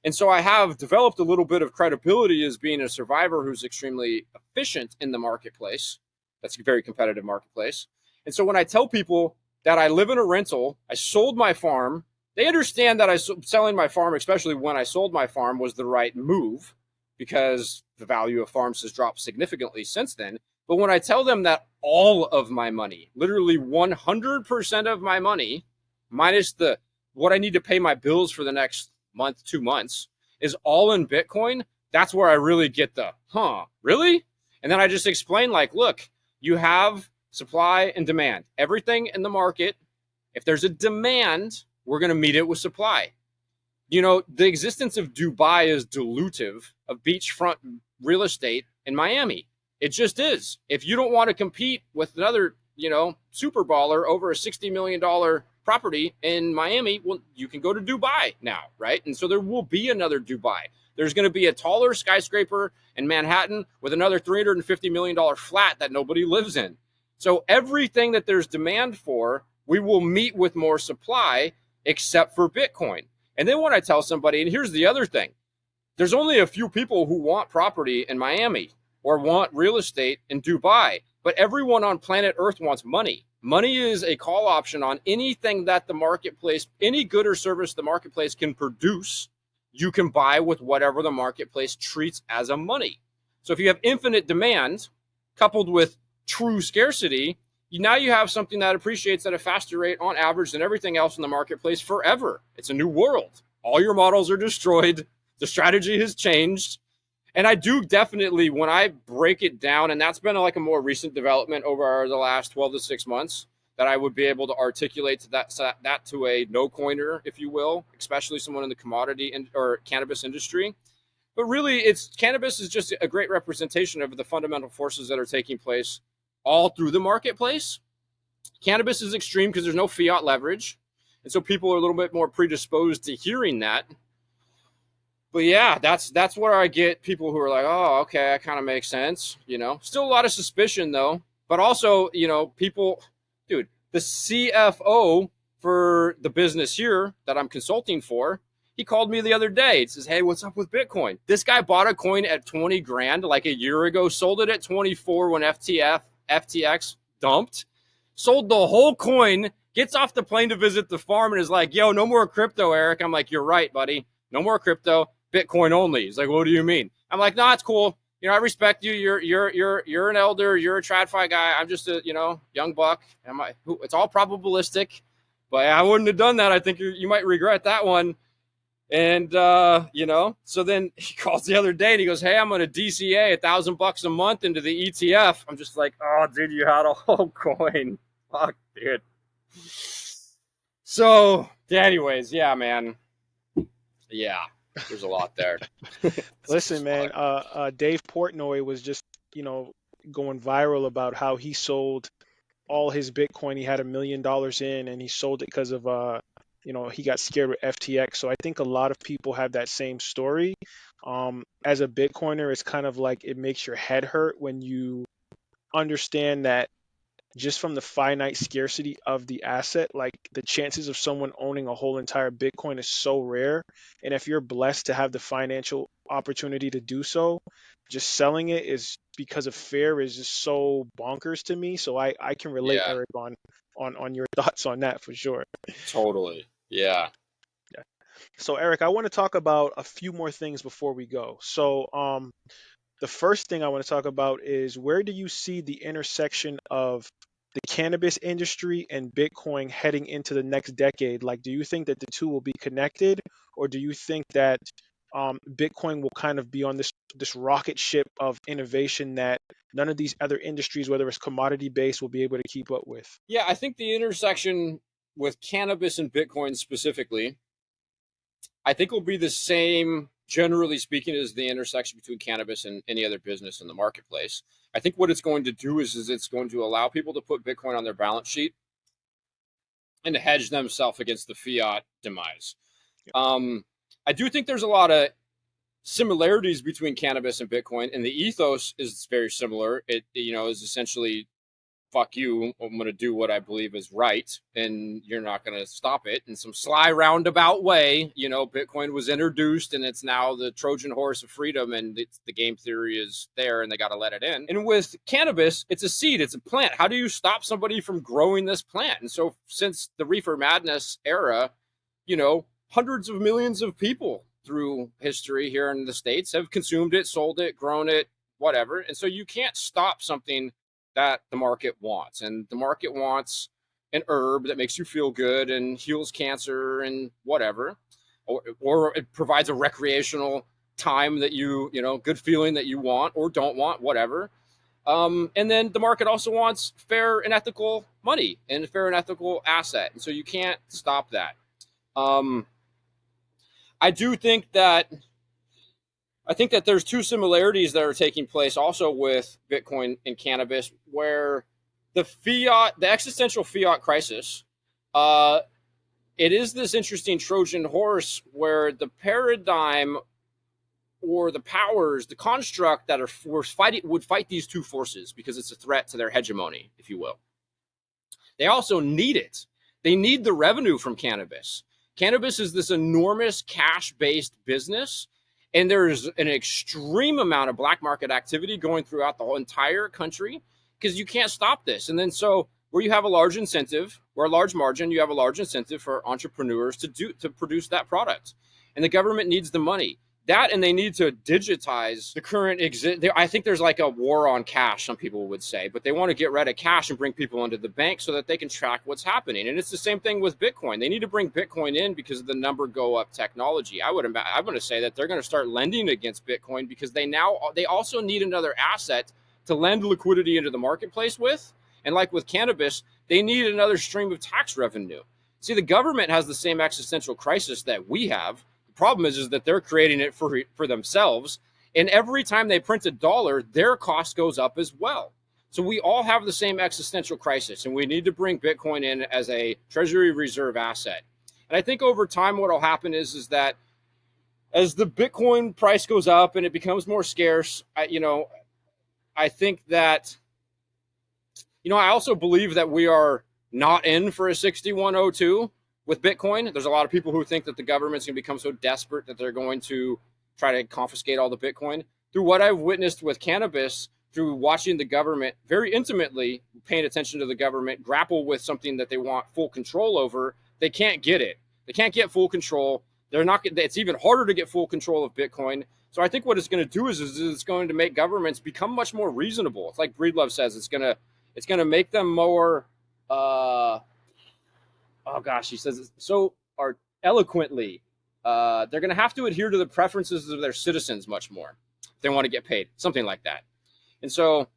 And so I have developed a little bit of credibility as being a survivor who's extremely efficient in the marketplace. That's a very competitive marketplace. And so when I tell people that I live in a rental, I sold my farm, they understand that selling my farm, especially when I sold my farm, was the right move because the value of farms has dropped significantly since then. But when I tell them that all of my money, literally 100% of my money, minus what I need to pay my bills for the next month, 2 months, is all in Bitcoin, that's where I really get really? And then I just explain, like, look, you have supply and demand. Everything in the market, if there's a demand, we're going to meet it with supply. The existence of Dubai is dilutive of beachfront real estate in Miami. It just is. If you don't want to compete with another, super baller over a $60 million property in Miami, well, you can go to Dubai now, right? And so there will be another Dubai. There's going to be a taller skyscraper in Manhattan with another $350 million flat that nobody lives in. So everything that there's demand for, we will meet with more supply, except for Bitcoin. And then when I tell somebody, and here's the other thing, there's only a few people who want property in Miami or want real estate in Dubai, but everyone on planet Earth wants money. Money is a call option on anything that the marketplace, any good or service the marketplace can produce, you can buy with whatever the marketplace treats as a money. So if you have infinite demand coupled with true scarcity, now you have something that appreciates at a faster rate on average than everything else in the marketplace forever. It's a new world. All your models are destroyed. The strategy has changed. And I do definitely, when I break it down, and that's been like a more recent development over the last 12 to 6 months, that I would be able to articulate that to a no-coiner, if you will, especially someone in the commodity or cannabis industry. But really, cannabis is just a great representation of the fundamental forces that are taking place all through the marketplace. Cannabis is extreme because there's no fiat leverage. And so people are a little bit more predisposed to hearing that. But yeah, that's where I get people who are like, oh, okay, that kind of makes sense. Still a lot of suspicion though. But also, people, dude, the CFO for the business here that I'm consulting for, he called me the other day. He says, hey, what's up with Bitcoin? This guy bought a coin at 20 grand like a year ago, sold it at 24 when FTX dumped, sold the whole coin, gets off the plane to visit the farm and is like, yo, no more crypto, Eric. I'm like, you're right, buddy. No more crypto, Bitcoin only. He's like, what do you mean? I'm like, no, it's cool. I respect you. You're an elder. You're a TradFi guy. I'm just a, young buck. It's all probabilistic, but I wouldn't have done that. I think you might regret that one. And, so then he calls the other day and he goes, hey, I'm going to DCA $1,000 a month into the ETF. I'm just like, oh, dude, you had a whole coin. Fuck, dude. So anyways, yeah, man. Yeah, there's a lot there. Listen, man, Dave Portnoy was just, going viral about how he sold all his Bitcoin. He had $1 million in and he sold it because of, he got scared with FTX. So I think a lot of people have that same story. As a Bitcoiner, it's kind of like it makes your head hurt when you understand that just from the finite scarcity of the asset, like the chances of someone owning a whole entire Bitcoin is so rare. And if you're blessed to have the financial opportunity to do so, just selling it is because of fear is just so bonkers to me. So I can relate, Yeah. Eric, on your thoughts on that for sure. Totally. Yeah. So Eric, I want to talk about a few more things before we go. So the first thing I want to talk about is, where do you see the intersection of the cannabis industry and Bitcoin heading into the next decade? Like, do you think that the two will be connected, or do you think that Bitcoin will kind of be on this rocket ship of innovation that none of these other industries, whether it's commodity based, will be able to keep up with? Yeah, I think the intersection with cannabis and Bitcoin specifically, I think will be the same, generally speaking, as the intersection between cannabis and any other business in the marketplace. I think what it's going to do is it's going to allow people to put Bitcoin on their balance sheet and to hedge themselves against the fiat demise. Um, I do think there's a lot of similarities between cannabis and Bitcoin, and the ethos is very similar. It is essentially, fuck you, I'm going to do what I believe is right, and you're not going to stop it. In some sly roundabout way, Bitcoin was introduced, and it's now the Trojan horse of freedom, and the game theory is there, and they got to let it in. And with cannabis, it's a seed, it's a plant. How do you stop somebody from growing this plant? And so since the reefer madness era, hundreds of millions of people through history here in the States have consumed it, sold it, grown it, whatever. And so you can't stop something that the market wants. And the market wants an herb that makes you feel good and heals cancer and whatever, or it provides a recreational time that good feeling that you want or don't want, whatever. And then the market also wants fair and ethical money and a fair and ethical asset. And so you can't stop that. I think that there's two similarities that are taking place also with Bitcoin and cannabis, where the existential fiat crisis, it is this interesting Trojan horse where the paradigm or the powers, the construct that would fight these two forces because it's a threat to their hegemony, if you will. They also need it. They need the revenue from cannabis. Cannabis is this enormous cash-based business, and there's an extreme amount of black market activity going throughout the whole entire country because you can't stop this. And then so where you have a large incentive or a large margin, you have a large incentive for entrepreneurs to produce that product. And the government needs the money. That, and they need to digitize the current I think there's like a war on cash, some people would say, but they want to get rid of cash and bring people into the bank so that they can track what's happening. And it's the same thing with Bitcoin. They need to bring Bitcoin in because of the number go up technology. I'm going to say that they're going to start lending against Bitcoin because they also need another asset to lend liquidity into the marketplace with. And like with cannabis, they need another stream of tax revenue. See, the government has the same existential crisis that we have. Problem is that they're creating it for themselves, and every time they print a dollar, their cost goes up as well. So we all have the same existential crisis, and we need to bring Bitcoin in as a treasury reserve asset. And I think over time what will happen is that as the Bitcoin price goes up and it becomes more scarce, I think that I also believe that we are not in for a 6102 with Bitcoin. There's a lot of people who think that the government's going to become so desperate that they're going to try to confiscate all the Bitcoin. Through what I've witnessed with cannabis, through watching the government very intimately, paying attention to the government, grapple with something that they want full control over, they can't get it. They can't get full control. It's even harder to get full control of Bitcoin. So I think what it's going to do is it's going to make governments become much more reasonable. It's like Breedlove says, it's going to make them more, he says it so eloquently. They're going to have to adhere to the preferences of their citizens much more if they want to get paid, something like that. And so,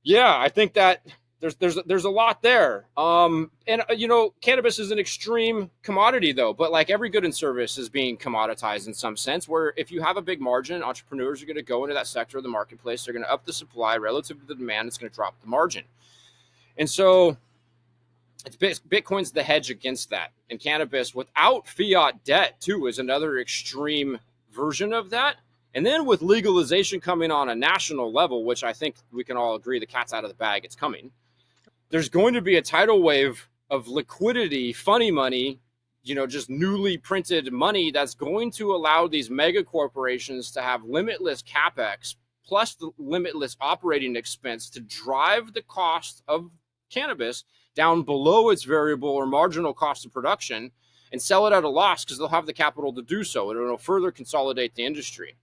yeah, I think that there's a lot there. Cannabis is an extreme commodity though, but like every good and service is being commoditized in some sense, where if you have a big margin, entrepreneurs are going to go into that sector of the marketplace. They're going to up the supply relative to the demand. It's going to drop the margin. And so Bitcoin's the hedge against that. And cannabis without fiat debt too is another extreme version of that. And then with legalization coming on a national level, which I think we can all agree the cat's out of the bag, it's coming. There's going to be a tidal wave of liquidity, funny money, just newly printed money that's going to allow these mega corporations to have limitless capex plus the limitless operating expense to drive the cost of cannabis down below its variable or marginal cost of production and sell it at a loss because they'll have the capital to do so. And it'll further consolidate the industry.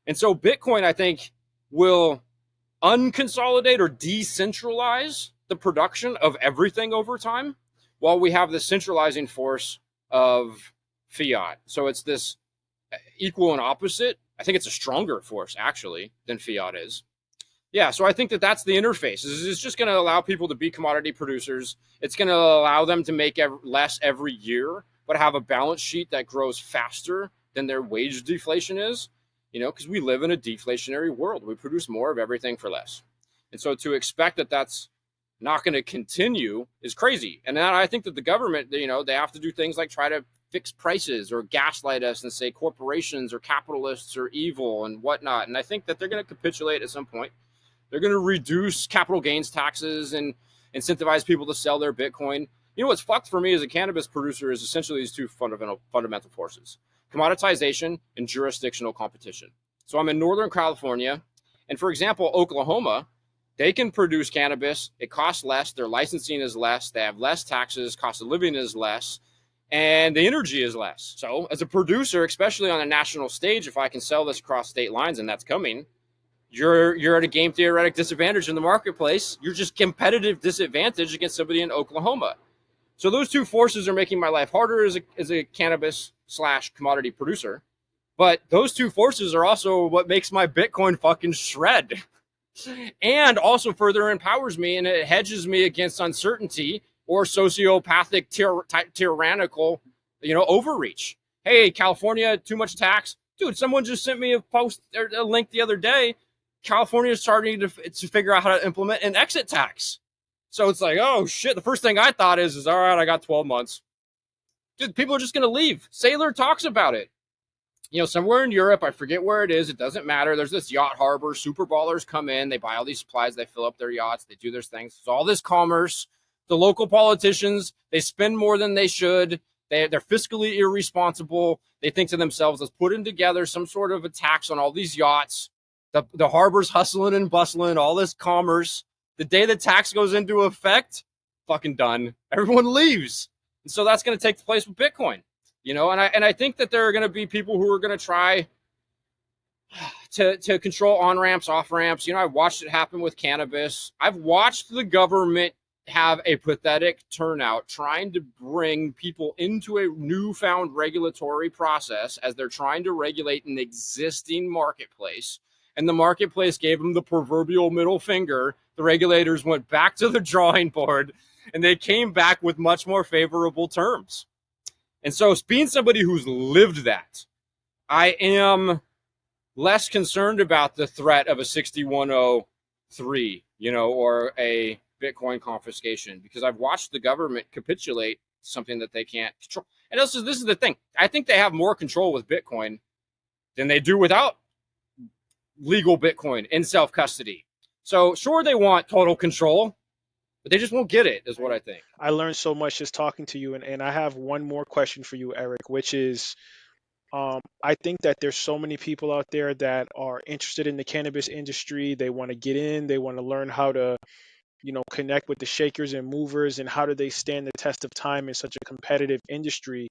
And so Bitcoin, I think, will unconsolidate or decentralize the production of everything over time, while we have the centralizing force of fiat. So it's this equal and opposite. I think it's a stronger force actually than fiat is. Yeah, so I think that that's the interface. It's just going to allow people to be commodity producers. It's going to allow them to make less every year, but have a balance sheet that grows faster than their wage deflation is, because we live in a deflationary world. We produce more of everything for less. And so to expect that that's not going to continue is crazy. And then I think that the government, they have to do things like try to fix prices or gaslight us and say corporations or capitalists are evil and whatnot. And I think that they're going to capitulate at some point. They're going to reduce capital gains taxes and incentivize people to sell their Bitcoin. What's fucked for me as a cannabis producer is essentially these two fundamental forces: commoditization and jurisdictional competition. So I'm in Northern California, and for example, Oklahoma, they can produce cannabis. It costs less. Their licensing is less. They have less taxes. Cost of living is less. And the energy is less. So as a producer, especially on a national stage, if I can sell this across state lines, and that's coming, you're at a game theoretic disadvantage in the marketplace. You're just competitive disadvantage against somebody in Oklahoma. So those two forces are making my life harder as a cannabis / commodity producer. But those two forces are also what makes my Bitcoin fucking shred. And also further empowers me, and it hedges me against uncertainty or sociopathic tyrannical, overreach. Hey, California, too much tax. Dude, someone just sent me a link the other day. California is starting to figure out how to implement an exit tax. So it's like, oh shit. The first thing I thought is all right, I got 12 months. Dude, people are just going to leave. Sailor talks about it. Somewhere in Europe, I forget where it is. It doesn't matter. There's this yacht harbor. Super ballers come in. They buy all these supplies. They fill up their yachts. They do their things. There's all this commerce. The local politicians, they spend more than they should. They're fiscally irresponsible. They think to themselves, let's put in together some sort of a tax on all these yachts. The harbor's hustling and bustling, all this commerce. The day the tax goes into effect, fucking done. Everyone leaves. And so that's going to take place with Bitcoin. And I think that there are going to be people who are going to try to control on-ramps, off-ramps. I watched it happen with cannabis. I've watched the government have a pathetic turnout trying to bring people into a newfound regulatory process as they're trying to regulate an existing marketplace. And the marketplace gave them the proverbial middle finger. The regulators went back to the drawing board, and they came back with much more favorable terms. And so being somebody who's lived that, I am less concerned about the threat of a 6103, or a Bitcoin confiscation, because I've watched the government capitulate something that they can't control. And this is the thing. I think they have more control with Bitcoin than they do without legal Bitcoin in self-custody. So sure, they want total control, but they just won't get it, is what I think. I learned so much just talking to you, and I have one more question for you, Eric, which is, I think that there's so many people out there that are interested in the cannabis industry. They want to get in, they want to learn how to, connect with the shakers and movers, and how do they stand the test of time in such a competitive industry.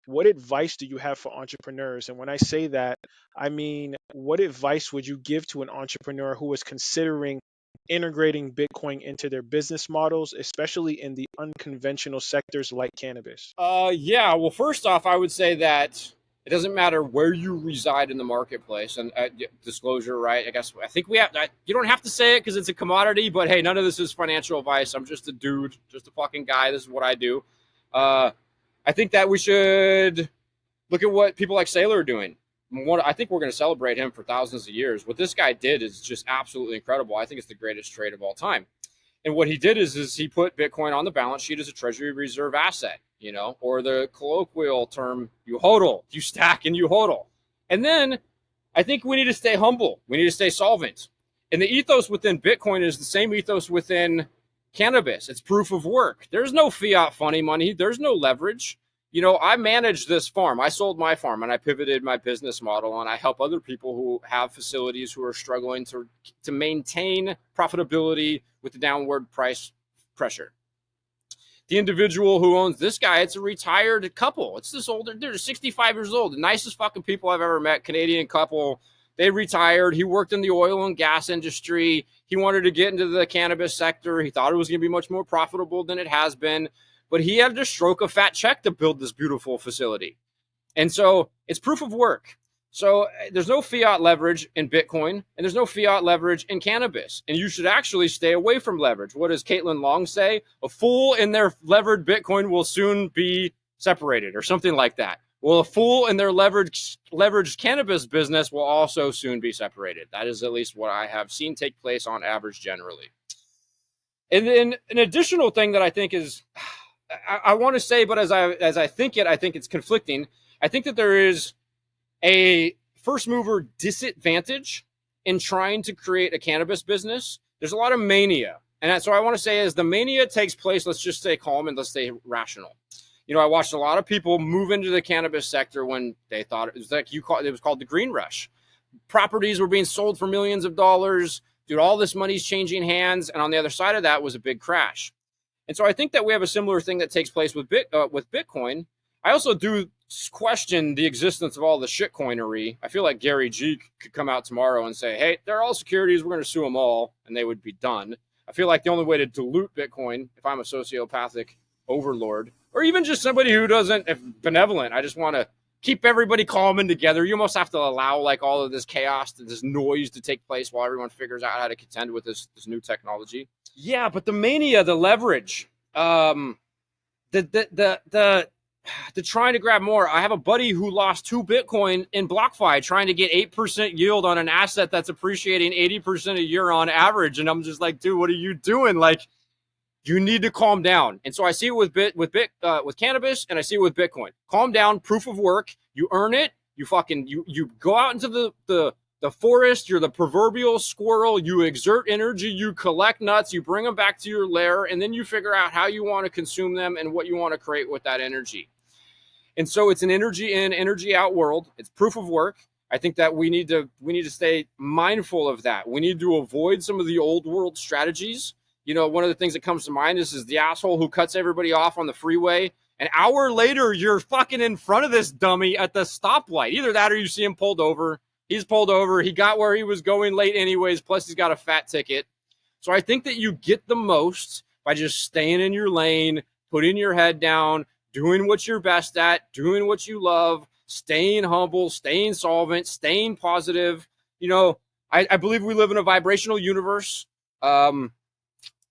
What advice do you have for entrepreneurs? And when I say that, I mean, what advice would you give to an entrepreneur who is considering integrating Bitcoin into their business models, especially in the unconventional sectors like cannabis? Yeah. Well, first off, I would say that it doesn't matter where you reside in the marketplace, and disclosure, right? I think we have. You don't have to say it because it's a commodity, but hey, none of this is financial advice. I'm just a dude, just a fucking guy. This is what I do. I think that we should look at what people like Sailor are doing. I think we're going to celebrate him for thousands of years. What this guy did is just absolutely incredible. I think it's the greatest trade of all time. And what he did is he put Bitcoin on the balance sheet as a treasury reserve asset, or the colloquial term, you hodl, you stack and you hodl. And then I think we need to stay humble. We need to stay solvent. And the ethos within Bitcoin is the same ethos within cannabis. It's proof of work. There's no fiat funny money. There's no leverage. I manage this farm. I sold my farm and I pivoted my business model, and I help other people who have facilities who are struggling to maintain profitability with the downward price pressure. The individual who owns this guy, it's a retired couple. It's this older, they're 65 years old. The nicest fucking people I've ever met, Canadian couple. They retired. He worked in the oil and gas industry. He wanted to get into the cannabis sector. He thought it was going to be much more profitable than it has been. But he had to stroke a fat check to build this beautiful facility. And so it's proof of work. So there's no fiat leverage in Bitcoin, and there's no fiat leverage in cannabis. And you should actually stay away from leverage. What does Caitlin Long say? A fool in their levered Bitcoin will soon be separated, or something like that. Well, a fool in their leveraged cannabis business will also soon be separated. That is at least what I have seen take place on average generally. And then an additional thing that I think is, I want to say, but as I think it's conflicting. I think that there is a first mover disadvantage in trying to create a cannabis business. There's a lot of mania. And so I want to say as the mania takes place, let's just stay calm and let's stay rational. I watched a lot of people move into the cannabis sector when they thought it was it was called the green rush. Properties were being sold for millions of dollars. Dude, all this money's changing hands. And on the other side of that was a big crash. And so I think that we have a similar thing that takes place with Bitcoin. I also do question the existence of all the shitcoinery. I feel like Gary G could come out tomorrow and say, hey, they're all securities. We're going to sue them all. And they would be done. I feel like the only way to dilute Bitcoin, if I'm a sociopathic overlord, or even just somebody who doesn't, if benevolent, I just want to keep everybody calm and together. You almost have to allow like all of this chaos, this noise to take place while everyone figures out how to contend with this new technology. Yeah, but the mania, the leverage, the trying to grab more. I have a buddy who lost 2 Bitcoin in BlockFi trying to get 8% yield on an asset that's appreciating 80% a year on average. And I'm just like, dude, what are you doing? Like, you need to calm down. And so I see it with cannabis, and I see it with Bitcoin. Calm down, proof of work. You earn it. You go out into the forest. You're the proverbial squirrel. You exert energy. You collect nuts. You bring them back to your lair, and then you figure out how you want to consume them and what you want to create with that energy. And so it's an energy in, energy out world. It's proof of work. I think that we need to stay mindful of that. We need to avoid some of the old world strategies. One of the things that comes to mind is the asshole who cuts everybody off on the freeway. An hour later, you're fucking in front of this dummy at the stoplight. Either that or you see him pulled over. He's pulled over. He got where he was going late anyways. Plus, he's got a fat ticket. So I think that you get the most by just staying in your lane, putting your head down, doing what you're best at, doing what you love, staying humble, staying solvent, staying positive. I believe we live in a vibrational universe. Joe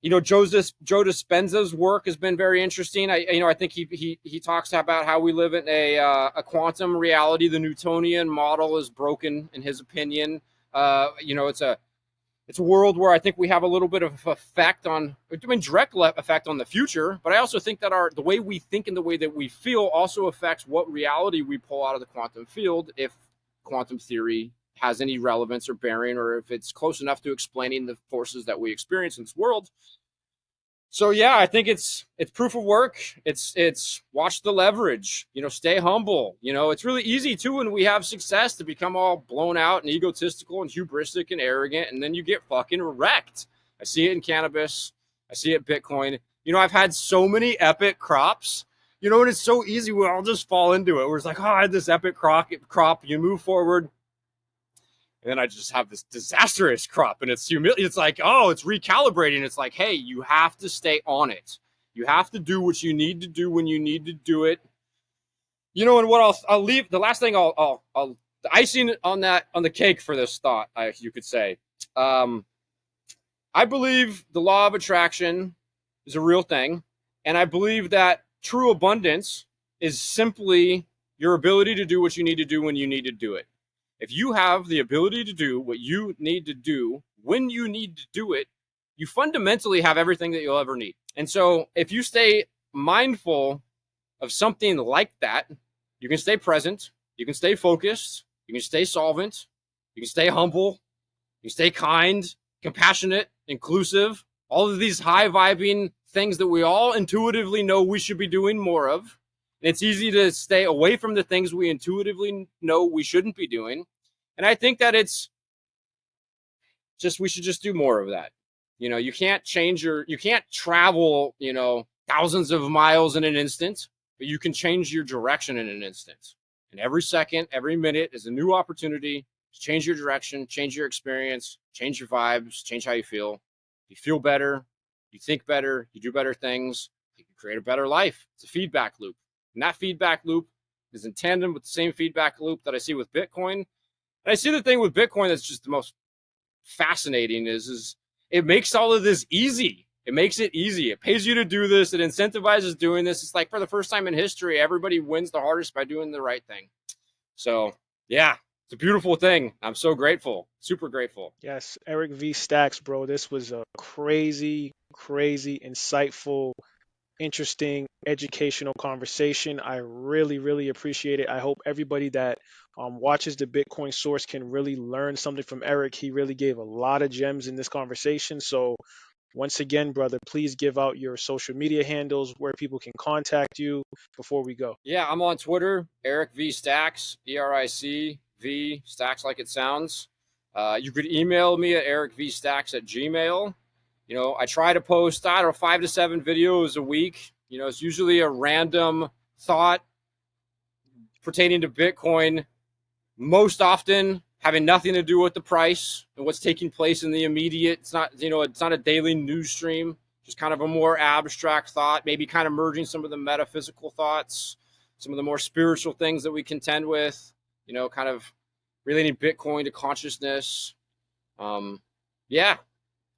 Dispenza's work has been very interesting. I think he talks about how we live in a quantum reality. The Newtonian model is broken, in his opinion. It's a world where I think we have a little bit of direct effect on the future. But I also think that the way we think and the way that we feel also affects what reality we pull out of the quantum field, if quantum theory has any relevance or bearing, or if it's close enough to explaining the forces that we experience in this world. So yeah, I think it's proof of work. It's watch the leverage, stay humble. It's really easy too when we have success to become all blown out and egotistical and hubristic and arrogant, and then you get fucking wrecked. I see it in cannabis. I see it in Bitcoin. I've had so many epic crops, and it's so easy. I'll just fall into it. Where it's like, I had this epic crop. You move forward. And then I just have this disastrous crop, and it's it's like, it's recalibrating. It's like, hey, you have to stay on it. You have to do what you need to do when you need to do it. And what I'll leave, the last thing the icing on the cake for this thought, you could say, I believe the law of attraction is a real thing. And I believe that true abundance is simply your ability to do what you need to do when you need to do it. If you have the ability to do what you need to do when you need to do it, you fundamentally have everything that you'll ever need. And so if you stay mindful of something like that, you can stay present, you can stay focused, you can stay solvent, you can stay humble, you can stay kind, compassionate, inclusive, all of these high vibing things that we all intuitively know we should be doing more of. It's easy to stay away from the things we intuitively know we shouldn't be doing. And I think that we should just do more of that. You can't you can't travel, thousands of miles in an instant, but you can change your direction in an instant. And every second, every minute is a new opportunity to change your direction, change your experience, change your vibes, change how you feel. You feel better, you think better, you do better things, you can create a better life. It's a feedback loop. And that feedback loop is in tandem with the same feedback loop that I see with Bitcoin. And I see the thing with Bitcoin that's just the most fascinating is it makes all of this easy. It makes it easy. It pays you to do this. It incentivizes doing this. It's like for the first time in history, everybody wins the hardest by doing the right thing. So yeah, it's a beautiful thing. I'm so grateful, super grateful. Yes, Eric V. Stacks, bro. This was a crazy, crazy, insightful, interesting, educational conversation. I really, really appreciate it. I hope everybody that watches the Bitcoin Source can really learn something from Eric. He really gave a lot of gems in this conversation. So, once again, brother, please give out your social media handles where people can contact you before we go. Yeah, I'm on Twitter, Eric V Stacks, ERIC V Stacks like it sounds. You could email me at ericvstacks@gmail. You know, I try to post, 5 to 7 videos a week. You know, it's usually a random thought pertaining to Bitcoin, most often having nothing to do with the price and what's taking place in the immediate. It's not, it's not a daily news stream, just kind of a more abstract thought, maybe kind of merging some of the metaphysical thoughts, some of the more spiritual things that we contend with, kind of relating Bitcoin to consciousness. Yeah.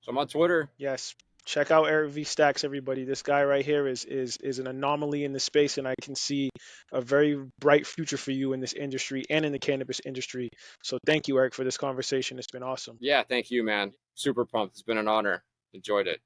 So I'm on Twitter. Yes, check out Eric V. Stacks, everybody. This guy right here is an anomaly in the space, and I can see a very bright future for you in this industry and in the cannabis industry. So thank you, Eric, for this conversation. It's been awesome. Yeah, thank you, man. Super pumped. It's been an honor. Enjoyed it.